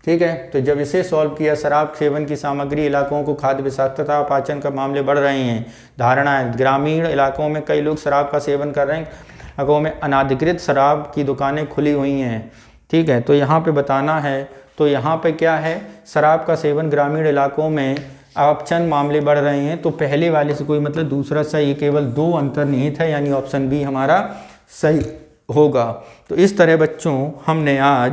ठीक है। तो जब इसे सॉल्व किया, शराब सेवन की सामग्री इलाकों को खाद्य विषाक्तता पाचन का मामले बढ़ रहे हैं। धारणा है, ग्रामीण इलाकों में कई लोग शराब का सेवन कर रहे हैं, इलाकों में अनाधिकृत शराब की दुकानें खुली हुई हैं, ठीक है। तो यहाँ पे बताना है, तो यहाँ पे क्या है, शराब का सेवन ग्रामीण इलाकों में अपचन मामले बढ़ रहे हैं। तो पहले वाले से कोई मतलब दूसरा सही, केवल 2 अंतर्निहित है, यानी ऑप्शन बी हमारा सही होगा। तो इस तरह बच्चों हमने आज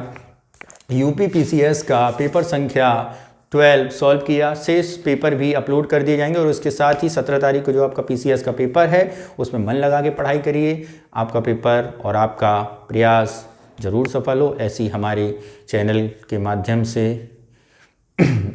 यूपी पीसीएस का पेपर संख्या 12 सॉल्व किया। शेष पेपर भी अपलोड कर दिए जाएंगे और उसके साथ ही 17 तारीख को जो आपका पीसीएस का पेपर है उसमें मन लगा के पढ़ाई करिए। आपका पेपर और आपका प्रयास ज़रूर सफल हो, ऐसी हमारे चैनल के माध्यम से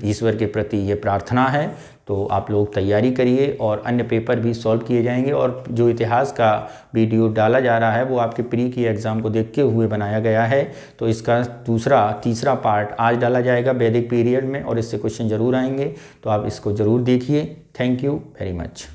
ईश्वर के प्रति ये प्रार्थना है। तो आप लोग तैयारी करिए और अन्य पेपर भी सॉल्व किए जाएंगे। और जो इतिहास का वीडियो डाला जा रहा है वो आपके प्री की एग्ज़ाम को देखते हुए बनाया गया है। तो इसका तीसरा पार्ट आज डाला जाएगा वैदिक पीरियड में, और इससे क्वेश्चन ज़रूर आएंगे, तो आप इसको ज़रूर देखिए। Thank you very much.